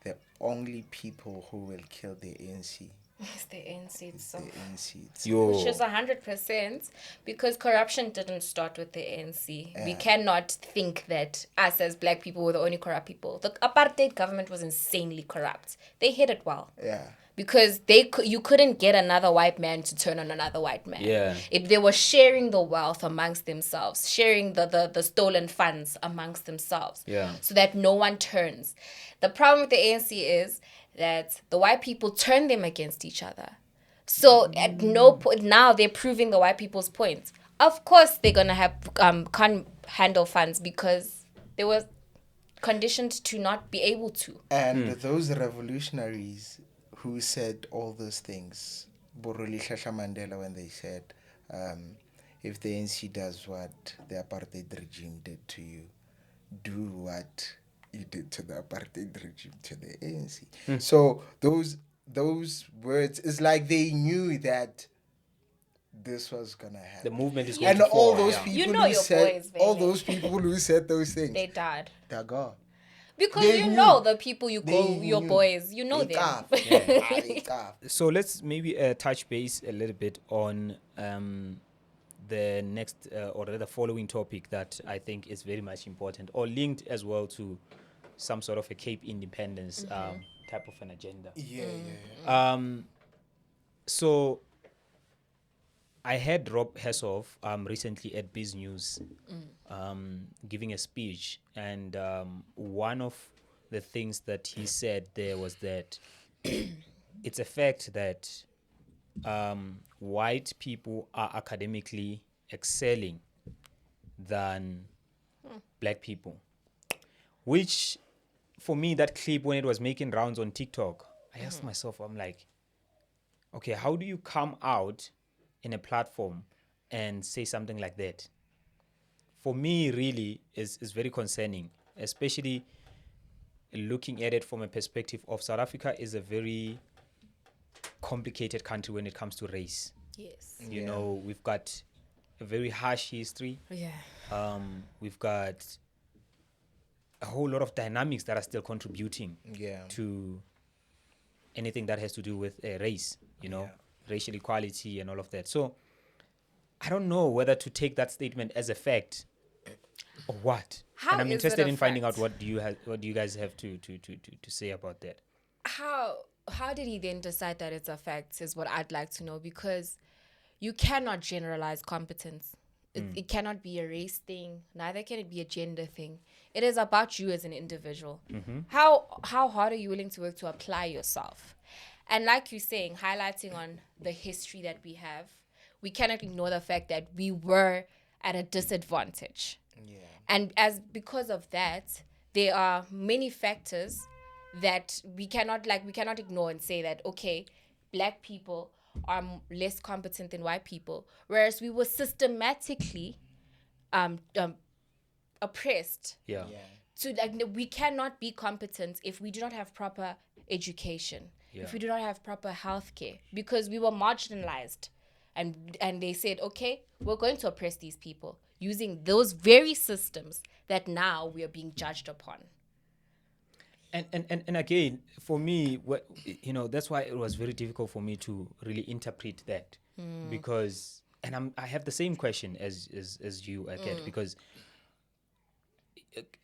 the only people who will kill the ANC It's the ANC is the itself. ANC itself. Yo. Which is 100%, because corruption didn't start with the ANC. We cannot think that us as black people were the only corrupt people. The apartheid government was insanely corrupt. They hid it well. Yeah. Because you couldn't get another white man to turn on another white man. Yeah. If they were sharing the wealth amongst themselves, sharing the stolen funds amongst themselves, Yeah. so that no one turns. The problem with the ANC is that the white people turn them against each other. So at no point now they're proving the white people's point. Of course they're gonna have can't handle funds because they were conditioned to not be able to. And those revolutionaries who said all those things, Boroli Shasha Mandela, when they said, if the ANC does what the apartheid regime did to you, do what you did to the apartheid regime to the ANC. So those words, it's like they knew that this was gonna happen. The movement is going And to all fall, those yeah. people You know who your said boys, all baby. those people who said those things, They died. they're gone. Because They you knew. know the people you They go, your knew. boys, you know They them. cough. They cough. So let's maybe touch base a little bit on the next or the following topic that I think is very much important, or linked as well to some sort of a Cape independence type of an agenda. Yeah. So I had Rob Hessoff recently at Biz News giving a speech, and one of the things that he said there was that it's a fact that white people are academically excelling than black people, which for me, that clip when it was making rounds on TikTok, I asked myself, I'm like, okay, how do you come out in a platform and say something like that? For me, really, is very concerning, especially looking at it from a perspective of South Africa is a very complicated country when it comes to race. Yes. You know, we've got a very harsh history. Yeah. We've got a whole lot of dynamics that are still contributing Yeah. to anything that has to do with race, racial equality and all of that. So I don't know whether to take that statement as a fact or what. How and I'm is it interested a in finding fact? out what do you guys have to say about that. How did he then decide that it's a fact is what I'd like to know, because you cannot generalize competence. It cannot be a race thing. Neither can it be a gender thing. It is about you as an individual. How hard are you willing to work to apply yourself? And like you're saying, highlighting on the history that we have, we cannot ignore the fact that we were at a disadvantage. Yeah. And because of that, there are many factors that we cannot ignore and say that, okay, black people are less competent than white people, whereas we were systematically oppressed. Yeah. So we cannot be competent if we do not have proper education, if we do not have proper healthcare, because we were marginalized, and they said, okay, we're going to oppress these people using those very systems that now we are being judged upon. And again, for me, that's why it was very difficult for me to really interpret that, because, and I have the same question as you, Kat, because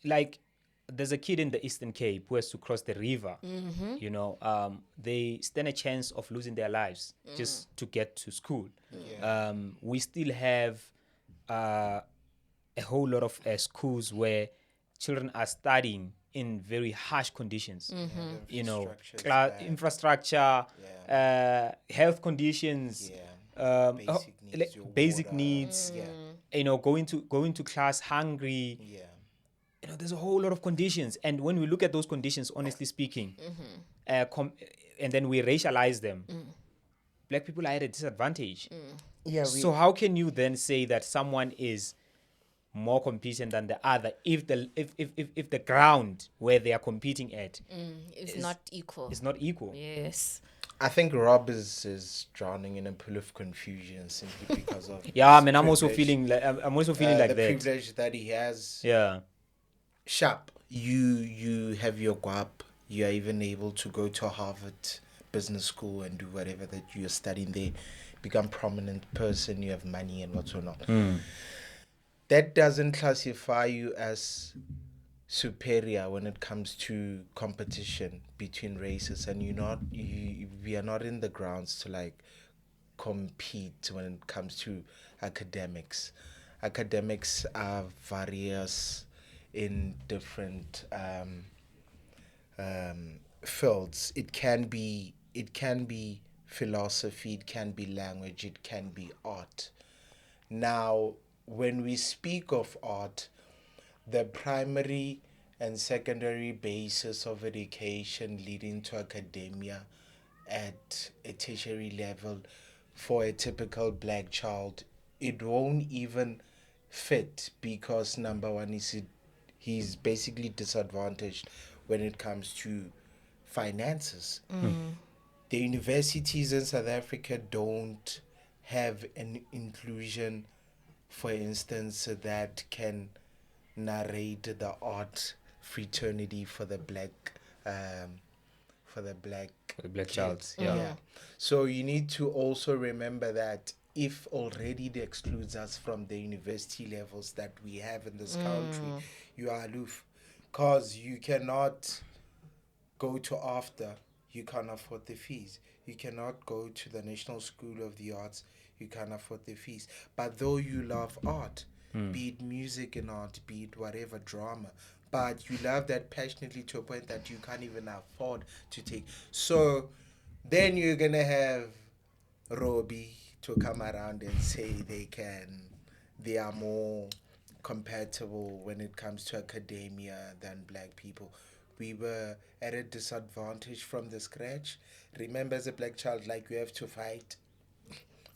like there's a kid in the Eastern Cape who has to cross the river. They stand a chance of losing their lives just to get to school. We still have a whole lot of schools where children are studying in very harsh conditions. Infrastructure, health conditions, basic needs. Going to class hungry. There's a whole lot of conditions, and when we look at those conditions, honestly speaking, and then we racialize them, black people are at a disadvantage. So how can you then say that someone is more competent than the other if the ground where they are competing at is not equal? It's not equal. Yes. I think Rob is drowning in a pool of confusion simply because of I'm also feeling like like the that. privilege that he has. Sharp. You have your guap. You are even able to go to Harvard Business School and do whatever that you are studying there. Become prominent person. You have money and whatnot. That doesn't classify you as superior when it comes to competition between races, and we are not in the grounds to like compete when it comes to academics. Academics are various in different fields. It can be philosophy, it can be language, it can be art. Now, when we speak of art, the primary and secondary basis of education leading to academia at a tertiary level for a typical black child, it won't even fit, because number one is he's basically disadvantaged when it comes to finances. The universities in South Africa don't have an inclusion, for instance, that can narrate the art fraternity for the black child. So you need to also remember that if already they excludes us from the university levels that we have in this country, you are aloof, because you cannot go to after, you can't afford the fees. You cannot go to the National School of the Arts, you can't afford the fees. But though you love art, be it music and art, be it whatever, drama, but you love that passionately to a point that you can't even afford to take. So then you're gonna have Robbie to come around and say they are more compatible when it comes to academia than black people. We were at a disadvantage from the scratch. Remember, as a black child, like you have to fight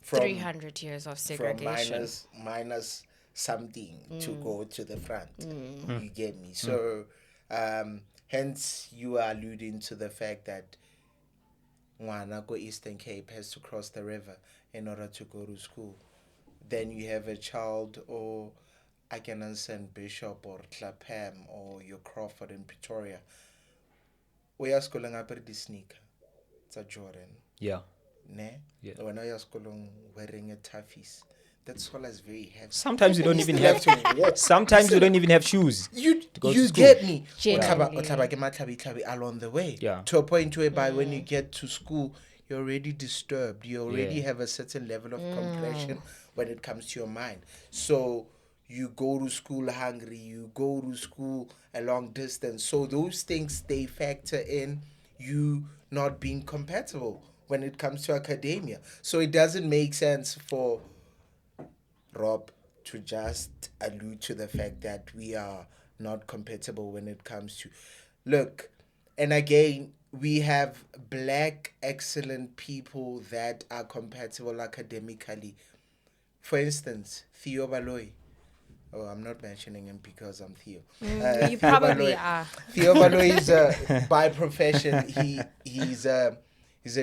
from 300 years of segregation. From minus something to go to the front. You get me? So, hence you are alluding to the fact that Ngwana Eastern Cape has to cross the river in order to go to school. Then you have a child, or I can understand Bishop or Clapham or your Crawford in Pretoria. We are schooling up the sneaker. It's a Jordan. Ne? When I was wearing a taffies. That sola is very heavy. Sometimes you don't even have to. Sometimes you don't even have shoes. You to get me? Genuinely. Along the way. Yeah. To a point whereby when you get to school, you're already disturbed. You already have a certain level of compression when it comes to your mind. So you go to school hungry, you go to school a long distance. So those things, they factor in you not being compatible when it comes to academia. So it doesn't make sense for Rob to just allude to the fact that we are not compatible when it comes to look. And again, we have black excellent people that are compatible academically. For instance, Theo Baloy. Oh, I'm not mentioning him because I'm Theo. You Theo probably Baloy. are. Theo Baloy is by profession. He's a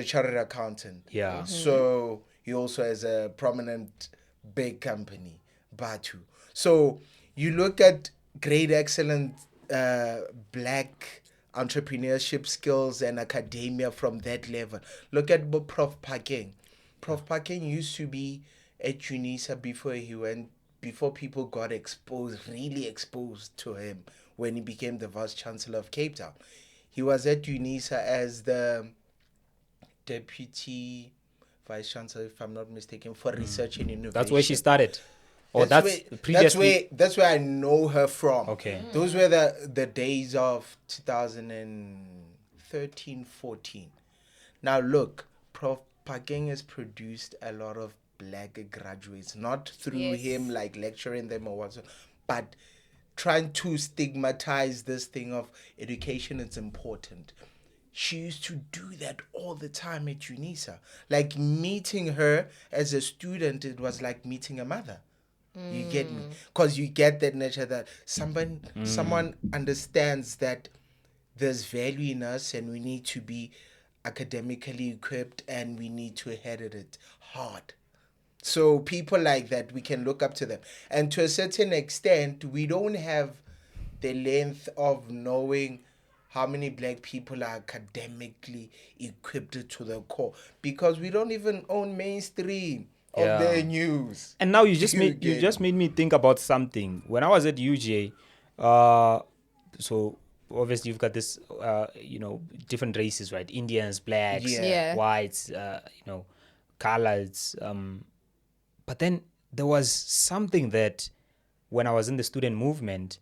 chartered accountant. Yeah. So he also has a prominent big company, Batu. So you look at great, excellent black entrepreneurship skills and academia from that level. Look at Prof. Pakeng. Prof. Pakeng used to be at UNISA before people got really exposed to him when he became the Vice Chancellor of Cape Town. He was at UNISA as the Deputy Vice Chancellor, if I'm not mistaken, for Research and Innovation. That's where she started. Or that's previously. That's where I know her from. Okay. Those were the days of 2013, 14. Now look, Prof. Pakeng has produced a lot of black graduates, not through him like lecturing them or whatsoever, but trying to stigmatize this thing of education is important. She used to do that all the time at UNISA. Like meeting her as a student, it was like meeting a mother. You get me? Because you get that nature that someone understands that there's value in us and we need to be academically equipped and we need to head at it hard. So people like that, we can look up to them. And to a certain extent, we don't have the length of knowing how many black people are academically equipped to the core because we don't even own mainstream of the news. And now you just made me think about something. When I was at UJ, so obviously you've got this different races, right? Indians, blacks, whites, colors. But then there was something that when I was in the student movement,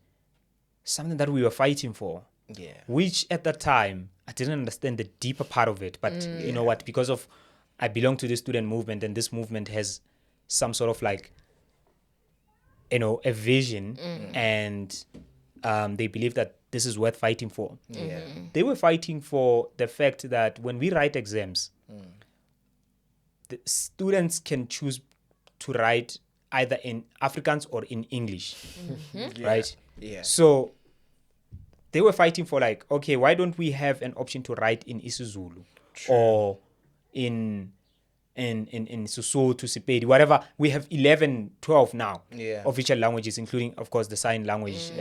something that we were fighting for. Yeah. Which at that time I didn't understand the deeper part of it. But you know what? Because of I belong to the student movement, and this movement has some sort of like, a vision, and they believe that this is worth fighting for. Yeah. They were fighting for the fact that when we write exams, the students can choose to write either in Afrikaans or in English, right? Yeah. So they were fighting for like, okay, why don't we have an option to write in isiZulu or in Sesotho, Sepedi, whatever. We have 11, 12 now official languages, including, of course, the sign language.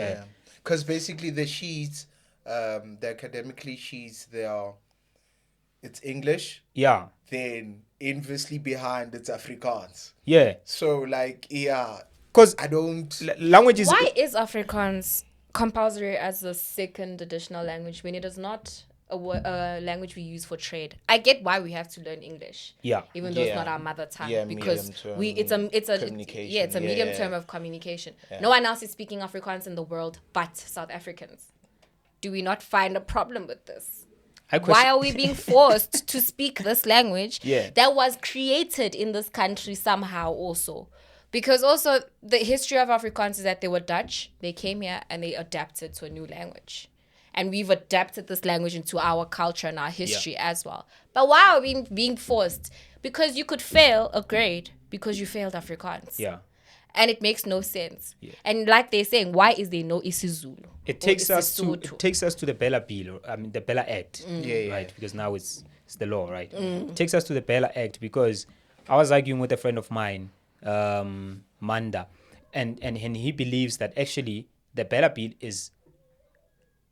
Because basically the sheets, the academically sheets, it's English. Yeah. Then inversely behind it's Afrikaans. Yeah. So like, because I don't... languages... Why is Afrikaans compulsory as a second additional language when it is not a language we use for trade? I get why we have to learn English. Yeah. Even though it's not our mother tongue. Yeah, because it's a communication. it's a medium term of communication. No one else is speaking Afrikaans in the world but South Africans. Do we not find a problem with this? Why are we being forced to speak this language that was created in this country somehow also? Because also the history of Afrikaans is that they were Dutch, they came here and they adapted to a new language. And we've adapted this language into our culture and our history as well. But why are we being forced? Because you could fail a grade because you failed Afrikaans. Yeah. And it makes no sense. Yeah. And like they're saying, why is there no isiZulu? It takes us to the Bella Bill, the Bella Act, right? Because now it's the law, right? It takes us to the Bella Act because I was arguing with a friend of mine, Manda, and he believes that actually the Bella Bill is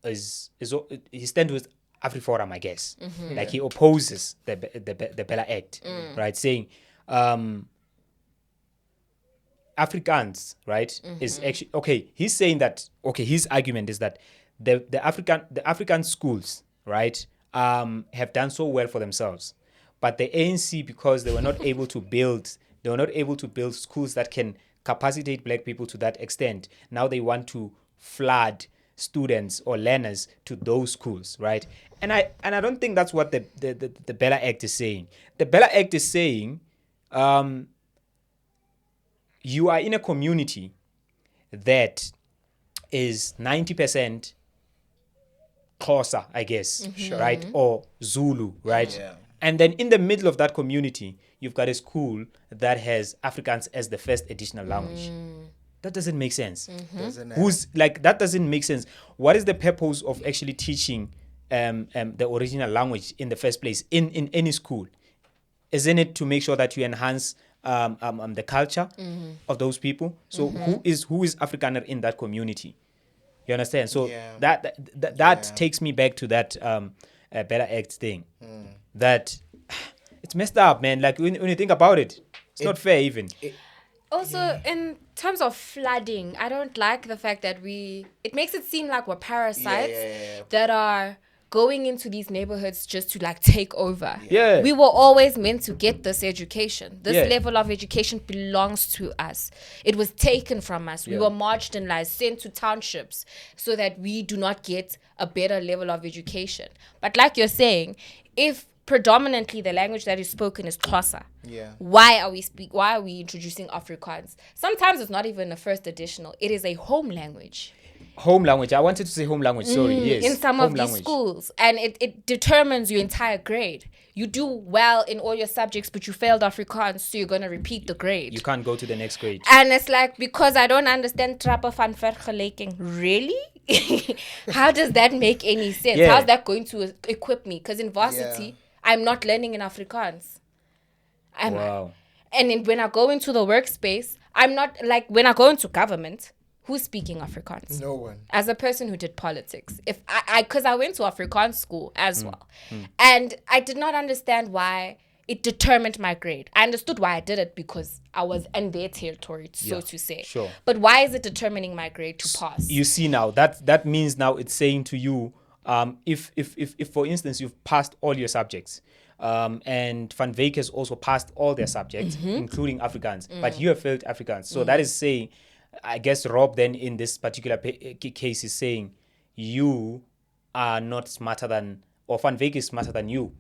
he stands with AfriForum, I guess. Like he opposes the Bella Act, right? Saying Afrikaans, right, is actually okay. He's saying that his argument is that the African schools, right, have done so well for themselves, but the ANC, because they were not able to build They were not able to build schools that can capacitate black people to that extent. Now they want to flood students or learners to those schools, right? And I don't think that's what the Bella Act is saying. The Bella Act is saying you are in a community that is 90% Xhosa, I guess, right? Or Zulu, right? Yeah. And then in the middle of that community, you've got a school that has Afrikaans as the first additional language. That doesn't make sense. Doesn't it? Who's like that doesn't make sense. What is the purpose of actually teaching the original language in the first place in any school? Isn't it to make sure that you enhance the culture of those people? So who is Afrikaner in that community? You understand? So Yeah. that takes me back to that Better Act thing. That it's messed up, man. Like when you think about it, it's not fair even. Also, in terms of flooding, I don't like the fact that it makes it seem like we're parasites that are going into these neighborhoods just to like take over. Yeah. We were always meant to get this education. This Yeah. level of education belongs to us. It was taken from us. We Yeah. were marginalized, sent to townships so that we do not get a better level of education. But like you're saying, if predominantly the language that is spoken is Xhosa, why are we introducing Afrikaans? Sometimes it's not even a first additional. It is a home language. Home language. I wanted to say home language. Sorry. Yes. In some home of these language. schools, and it determines your entire grade. You do well in all your subjects, but you failed Afrikaans, so you're going to repeat the grade. You can't go to the next grade. And it's like, because I don't understand Trapper van Vergelijking. Really? How does that make any sense? Yeah. How's that going to equip me? Because in varsity, I'm not learning in Afrikaans. Wow. And when I go into the workspace, I'm not like, when I go into government, who's speaking Afrikaans? No one. As a person who did politics, because I went to Afrikaans school as well, and I did not understand why it determined my grade. I understood why I did it because I was in their territory, so to say. Sure. But why is it determining my grade to pass? You see now that means now it's saying to you, if for instance you've passed all your subjects, and Van Wyk has also passed all their subjects, including Afrikaans, but you have failed Afrikaans. So that is saying, I guess Rob then in this particular case is saying you are not smarter than, or Van Wyk is smarter than you.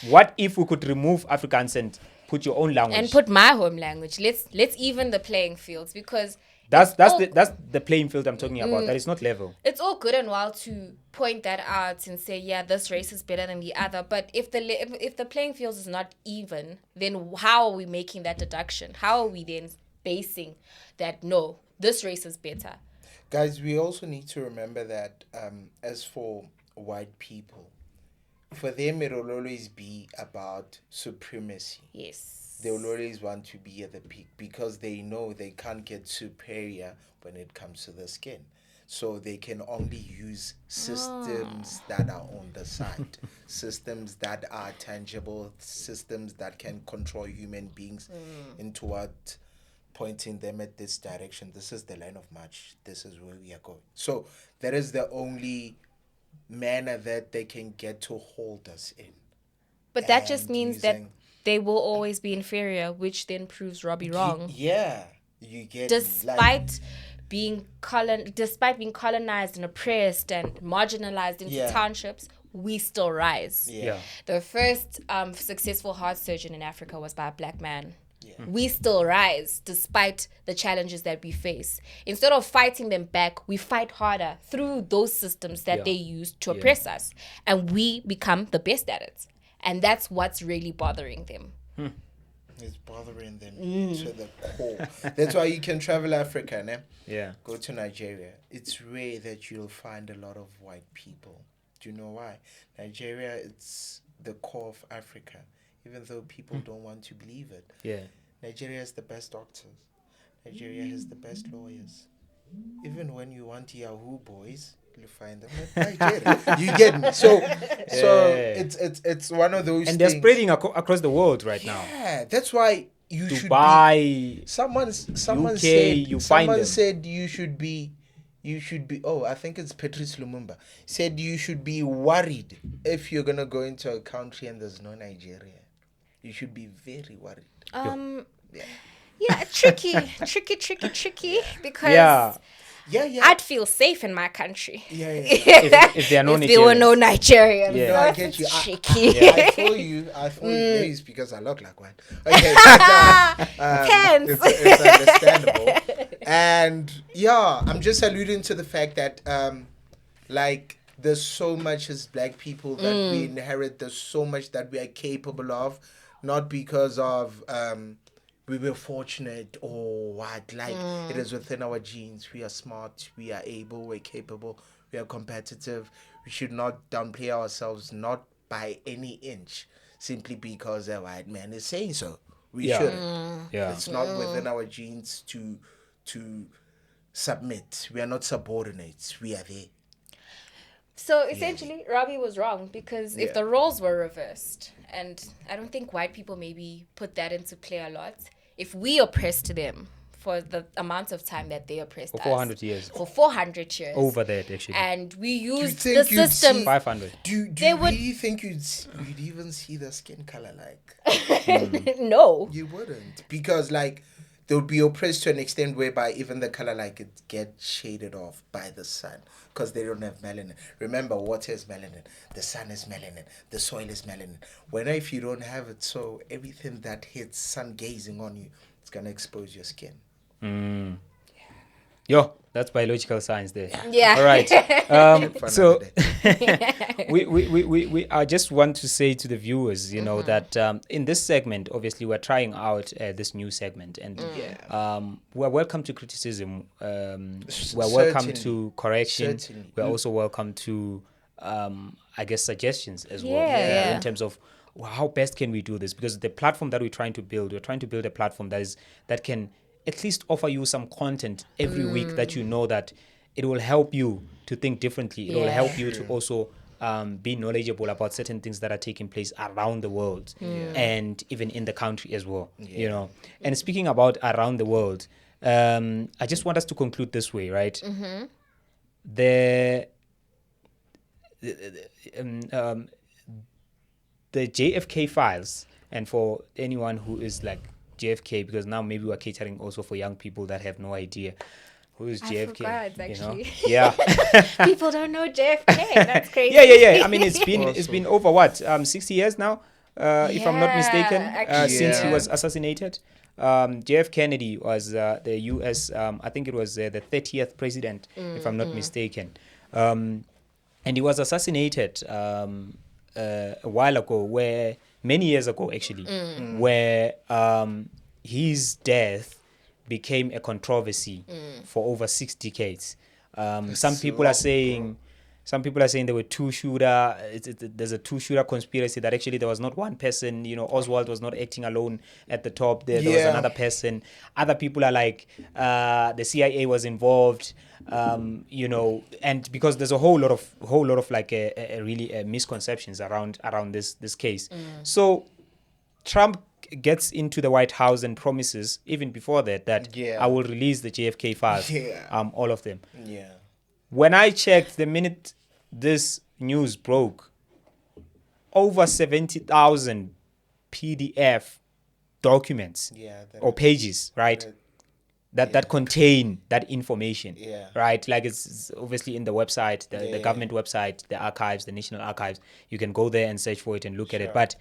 What if we could remove Afrikaans and put your own language? And put my home language. Let's even the playing fields, because that's the playing field I'm talking about. That is not level. it's all good and well to point that out and say, yeah, this race is better than the other. But if the playing field is not even, then how are we making that deduction? How are we then basing that, no, this race is better? Guys, we also need to remember that as for white people, for them it will always be about supremacy. Yes. They will always want to be at the peak because they know they can't get superior when it comes to the skin. So they can only use systems that are on the side, systems that are tangible, systems that can control human beings into what, pointing them at this direction. This is the line of march. This is where we are going. So that is the only manner that they can get to hold us in. But that just And means that using- they will always be inferior, which then proves Robbie wrong. You get me. Despite being colonized and oppressed and marginalized into townships, we still rise. Yeah. The first successful heart surgeon in Africa was by a black man. We still rise despite the challenges that we face. Instead of fighting them back, we fight harder through those systems that they use to oppress us. And we become the best at it. And that's what's really bothering them. It's bothering them to the core. That's why you can travel Africa, né? Yeah. Go to Nigeria. It's rare that you'll find a lot of white people. Do you know why? Nigeria, it's the core of Africa, even though people don't want to believe it. Yeah. Nigeria has the best doctors. Nigeria has the best lawyers. Even when you want Yahoo boys, you find them in Nigeria. You get me? So it's one of those And things. they're spreading across the world right now. Yeah, that's why you should be. Dubai. Someone UK, said. you find Someone them. said you should be. Oh, I think it's Patrice Lumumba said you should be worried if you're gonna go into a country and there's no Nigeria. You should be very worried. Yeah, tricky, because Yeah. Yeah. I'd feel safe in my country. Yeah. If there are no if there were no Nigerians. Yeah. No, I So get you. it's I tricky. feel you. Maybe it's because I look like one. Okay, but, Tense. it's understandable. And yeah, I'm just alluding to the fact that like there's so much as black people that we inherit. There's so much that we are capable of, not because of we were fortunate or what. Like it is within our genes. We are smart. We are able. We're capable. We are competitive. We should not downplay ourselves, not by any inch, simply because a white man is saying so. We Yeah. shouldn't. Yeah. It's not within our genes to submit. We are not subordinates. We are there. So essentially, Robbie was wrong because if Yeah. the roles were reversed, and I don't think white people maybe put that into play a lot, if we oppressed them for the amount of time that they oppressed For us. 400 years. For 400 years. Over that, actually. And we used think the you'd system. see- 500. Do They you would- really think you'd even see the skin color like? No. You wouldn't, because like they would be oppressed to an extent whereby even the color like it gets shaded off by the sun because they don't have melanin. Remember, water is melanin, the sun is melanin, the soil is melanin. When if you don't have it, so everything that hits sun gazing on you, it's gonna expose your skin. Yo, that's biological science there. Yeah. All right. For So another we I just want to say to the viewers, you know, that in this segment, obviously, we're trying out this new segment, and we're welcome to criticism. We're welcome to Certainly. correction. Certainly. We're also welcome to, I guess, suggestions as well. Yeah. In terms of how best can we do this, because the platform that we're trying to build a platform that can at least offer you some content every week that you know that it will help you to think differently. It will help you to also be knowledgeable about certain things that are taking place around the world and even in the country as well. You know, and speaking about around the world, I just want us to conclude this way, right? The JFK files, and for anyone who is like JFK, because now maybe we're catering also for young people that have no idea who is JFK. forgot, you know? actually. Yeah. People don't know JFK. That's crazy. Yeah. I mean, it's been over what 60 years now, if I'm not mistaken, actually, since he yeah. was assassinated. JF Kennedy was the U.S. I think it was the 30th president, if I'm not mistaken, and he was assassinated a while ago, many years ago actually, where his death became a controversy for over 6 decades. Some people are saying there were two shooter. There's a two shooter conspiracy that actually there was not one person. You know, Oswald was not acting alone at the top. There was another person. Other people are like the CIA was involved. You know, and because there's a whole lot of like a really misconceptions around this case. So Trump gets into the White House and promises even before that I will release the JFK files, all of them. Yeah. When I checked, the minute this news broke, over 70,000 PDF documents or pages, right? That contain that information, right? Like it's obviously in the website, the government website, the archives, the National Archives. You can go there and search for it and look at it. But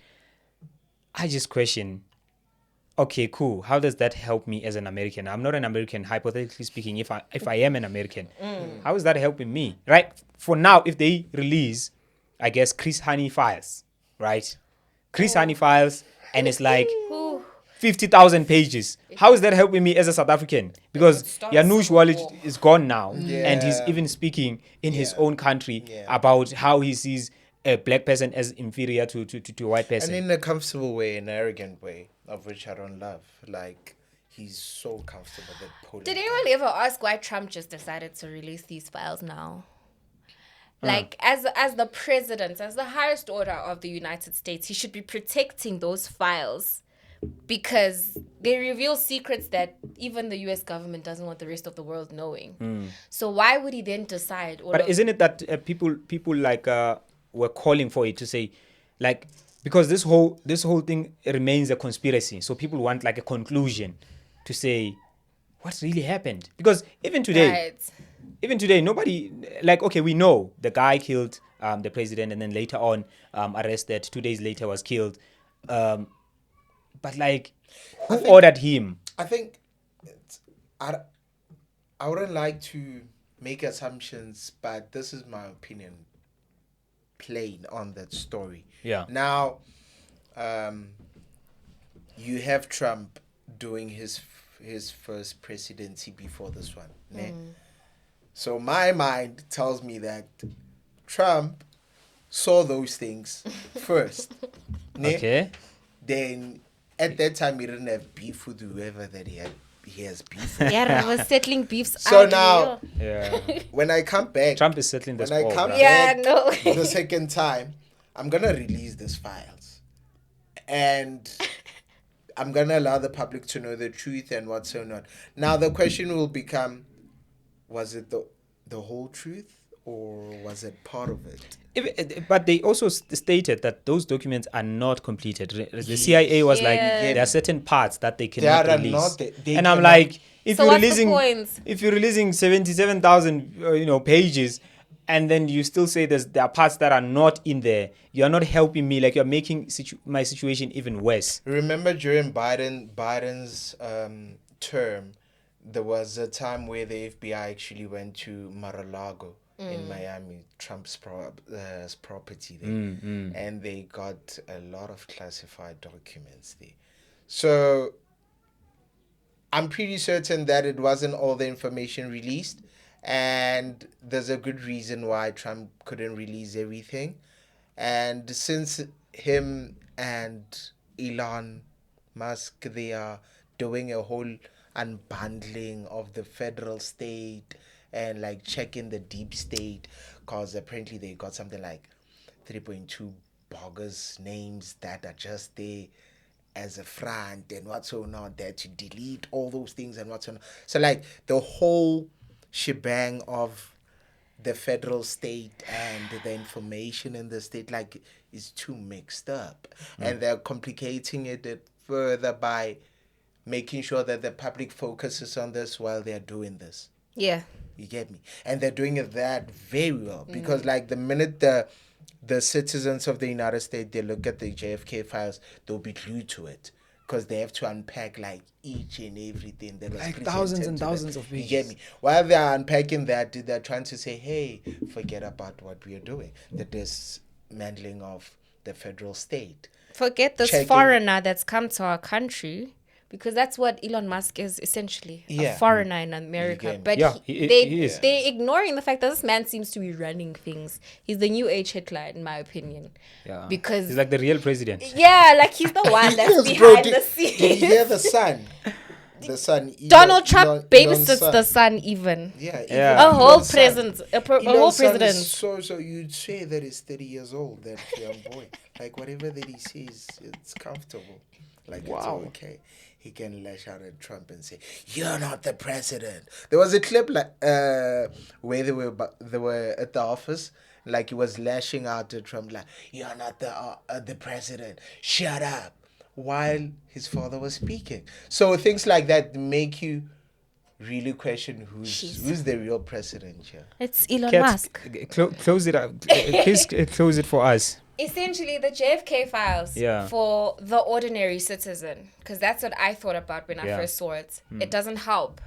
I just question, okay, cool. How does that help me as an American? I'm not an American, hypothetically speaking. If I am an American, how is that helping me? Right? For now, if they release, I guess, Chris Honey files, right? Chris Honey files, and it's like 50,000 pages. How is that helping me as a South African? Because Janusz Wallich is gone now, and he's even speaking in his own country about how he sees a black person as inferior to a white person. And in a comfortable way, an arrogant way, of which I don't love. Like, he's so comfortable that pulling. Did anyone ever ask why Trump just decided to release these files now? Like, as the president, as the highest order of the United States, he should be protecting those files because they reveal secrets that even the U.S. government doesn't want the rest of the world knowing. So why would he then decide? But isn't it that people like were calling for it to say, like, because this whole thing remains a conspiracy. So people want like a conclusion to say what really happened. Because even today, nobody, like, okay, we know the guy killed the president and then later on arrested. 2 days later was killed. But like, who ordered him? I think I, I wouldn't like to make assumptions, but this is my opinion, plain on that story. Yeah. Now, you have Trump doing his first presidency before this one. Ne? So my mind tells me that Trump saw those things first. Ne? Okay. Then at that time he didn't have beef with whoever that he has beef with. Yeah, I was settling beefs So out now, Yeah. when I come back, Trump is settling this when I all, come right? Yeah, back no. the second time, I'm gonna release these files, and I'm gonna allow the public to know the truth and what's so not. Now the question will become: was it the whole truth, or was it part of it? But they also stated that those documents are not completed. The CIA was like, Yeah. there are certain parts that they They cannot are release. not. They And I'm cannot- like, if So you're what's the releasing, point? if you're releasing 77,000, pages, and then you still say there are parts that are not in there, you are not helping me. Like, you're making my situation even worse. Remember during Biden's term, there was a time where the FBI actually went to Mar-a-Lago in Miami, Trump's property there, and they got a lot of classified documents there. So I'm pretty certain that it wasn't all the information released, and there's a good reason why Trump couldn't release everything. And since him and Elon Musk, they are doing a whole unbundling of the federal state and like checking the deep state, because apparently they got something like 3.2 bogus names that are just there as a front and what's so not there to delete all those things and what's so not. So like the whole shebang of the federal state and the information in the state like is too mixed up, and they're complicating it further by making sure that the public focuses on this while they're doing this. Yeah. You get me? And they're doing it that very well, because like the minute the citizens of the United States, they look at the JFK files, they'll be glued to it, because they have to unpack like each and everything that was Like presented thousands and to them. thousands of You pages. get me? While they're unpacking that, they're trying to say, hey, forget about what we are doing, the dismantling of the federal state. Forget this Checking- foreigner that's come to our country, because that's what Elon Musk is essentially, Yeah. a foreigner in America. get me? But Yeah, he is. they're ignoring the fact that this man seems to be running things. He's the new age Hitler, in my opinion. Yeah. Because he's like the real president. yeah, like he's the one that's Yes, bro, behind the did you scenes. hear the son? The son. Donald Trump Elon's babysits son. the son even. Yeah, Yeah. A whole Elon's son. president, a whole Elon's son is president. so you'd say that he's 30 years old, that young boy. Like whatever that he says, it's comfortable. Like Wow. it's okay. He can lash out at Trump and say, "You're not the president." There was a clip like where they were at the office. Like he was lashing out at Trump, like, "You're not the president. Shut up," while his father was speaking. So things like that make you really question who's the real president here. It's Elon Kat, Musk. close it up. Please close it for us. Essentially, the JFK files Yeah. for the ordinary citizen, because that's what I thought about when I Yeah. first saw it. It doesn't help.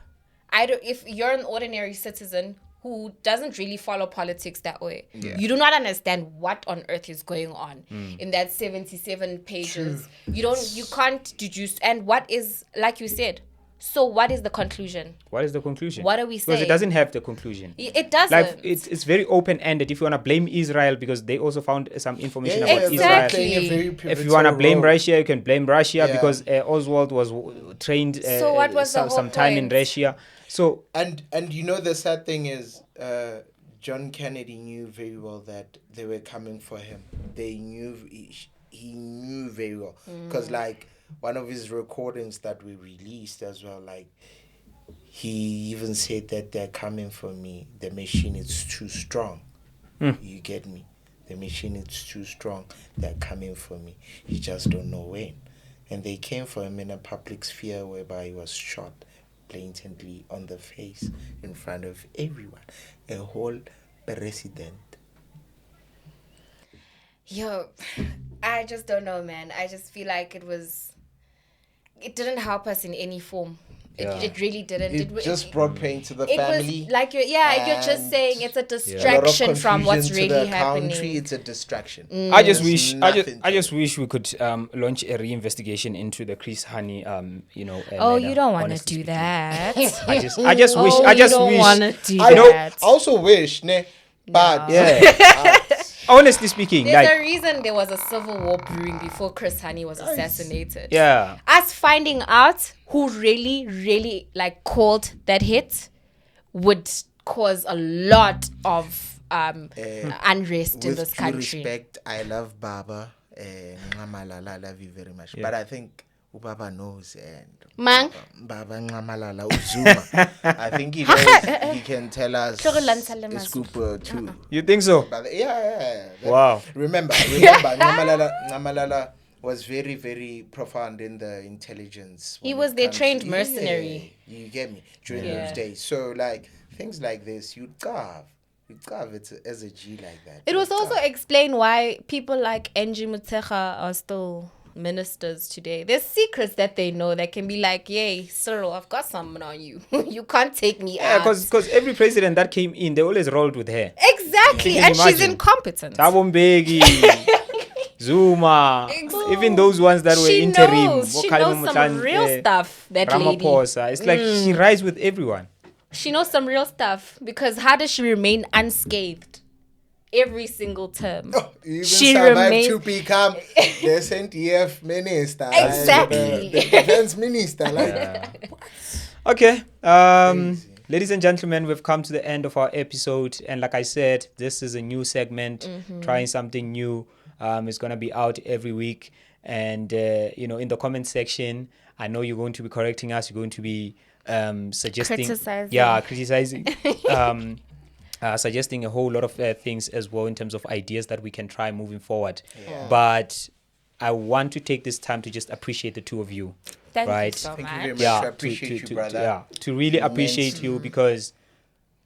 If you're an ordinary citizen who doesn't really follow politics that way, you do not understand what on earth is going on in that 77 pages. You can't deduce. And what is, like you said, so what is the conclusion? What is the conclusion? What are we Because saying? it doesn't have the conclusion. It doesn't. Like it's very open ended. If you want to blame Israel, because they also found some information Yeah, about Exactly. Israel. If you want to blame Russia, you can blame Russia, Yeah. because Oswald was trained So what was the whole some time in point? Russia. So And the sad thing is, John Kennedy knew very well that they were coming for him. They knew he knew very well, because like one of his recordings that we released as well, like he even said that they're coming for me. The machine is too strong. You get me? The machine is too strong. They're coming for me. You just don't know when. And they came for him in a public sphere whereby he was shot blatantly on the face in front of everyone. A whole president. Yo, I just don't know, man. I just feel like it didn't help us in any form. It really didn't. It just brought pain to the it family. was like you're just saying it's a A lot of distraction from what's confusion to really the country. happening. It's a distraction. I just There's wish, nothing I to just it. wish we could launch a reinvestigation into the Chris Honey, Oh, matter, you don't want to honestly do speaking. that. I just wish, Oh, I just you don't wish. want to do I that. also wish, ne, but Yeah. Honestly speaking, There's like, a reason there was a civil war brewing before Chris Honey was assassinated. yeah, Us finding out who really like called that hit would cause a lot of unrest in with this due country. respect, I love Baba. Nxamalala, I love you very much. But I think Baba knows and Mang? Baba Nxamalala Uzuma. I think he knows. He can tell us a scoop too. you think so? But yeah. Wow. Remember, Nxamalala was very, very profound in the intelligence. He when was it their comes trained to- mercenary. Yeah, you get me? During Yeah. those days. So, like, things like this, you'd carve it as a G like that. It was also explain why people like Angie Mutsecha are still ministers today. There's secrets that they know that can be like, yay, Cyril, I've got something on you. You can't take me Yeah, out. because every president that came in, they always rolled with her. Exactly. Can And you she's imagine? incompetent. Thabo Mbeki, Zuma, even those ones that were She interim. knows. She knows some real stuff, that lady. Ramaphosa. It's like she rides with everyone. She knows some real stuff because how does she remain unscathed every single term? Even She survived remains- to become the SNTF minister. Exactly. The defense minister. Like, Okay. Ladies and gentlemen, we've come to the end of our episode. And like I said, this is a new segment, trying something new. It's going to be out every week. And, in the comment section, I know you're going to be correcting us. You're going to be suggesting. Criticizing. Yeah, criticizing. Suggesting a whole lot of things as well in terms of ideas that we can try moving forward. Yeah. But I want to take this time to just appreciate the two of you. Thank you Right. so Thank you much. very much. Yeah, I appreciate you, brother. to really appreciate you because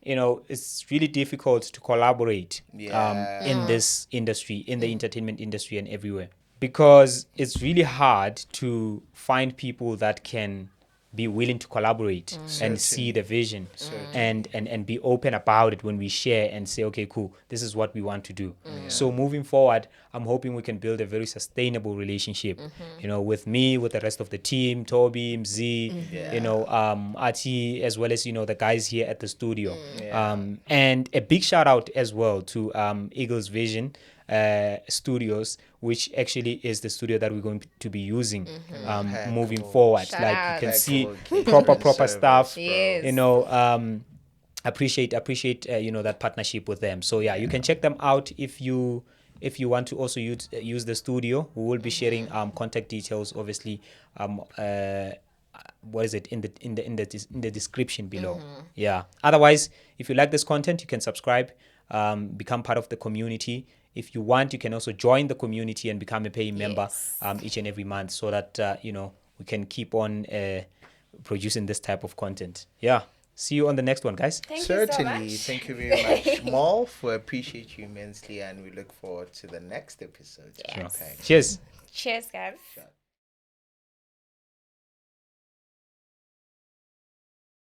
it's really difficult to collaborate Yeah. in this industry, in the entertainment industry and everywhere, because it's really hard to find people that can be willing to collaborate and see the vision and be open about it when we share and say, okay, cool, this is what we want to do. So moving forward, I'm hoping we can build a very sustainable relationship, with me, with the rest of the team, Toby, Mz, Ati, as well as, the guys here at the studio. And a big shout out as well to Eagles Vision Studios, which actually is the studio that we're going to be using moving forward. Shout like out. you can Heck, see okay. proper Service, stuff. bro. Yes. Appreciate that partnership with them. So yeah, you can check them out if you want to also use the studio. We will be sharing contact details, obviously. What is it in the description below? Yeah. Otherwise, if you like this content, you can subscribe, become part of the community. If you want, you can also join the community and become a paying member each and every month, so that we can keep on producing this type of content. Yeah. See you on the next one, guys. Thank you so Certainly. much. Thank you very much, Molf. We appreciate you immensely and we look forward to the next episode. Yes. Thanks. Cheers. Cheers, guys.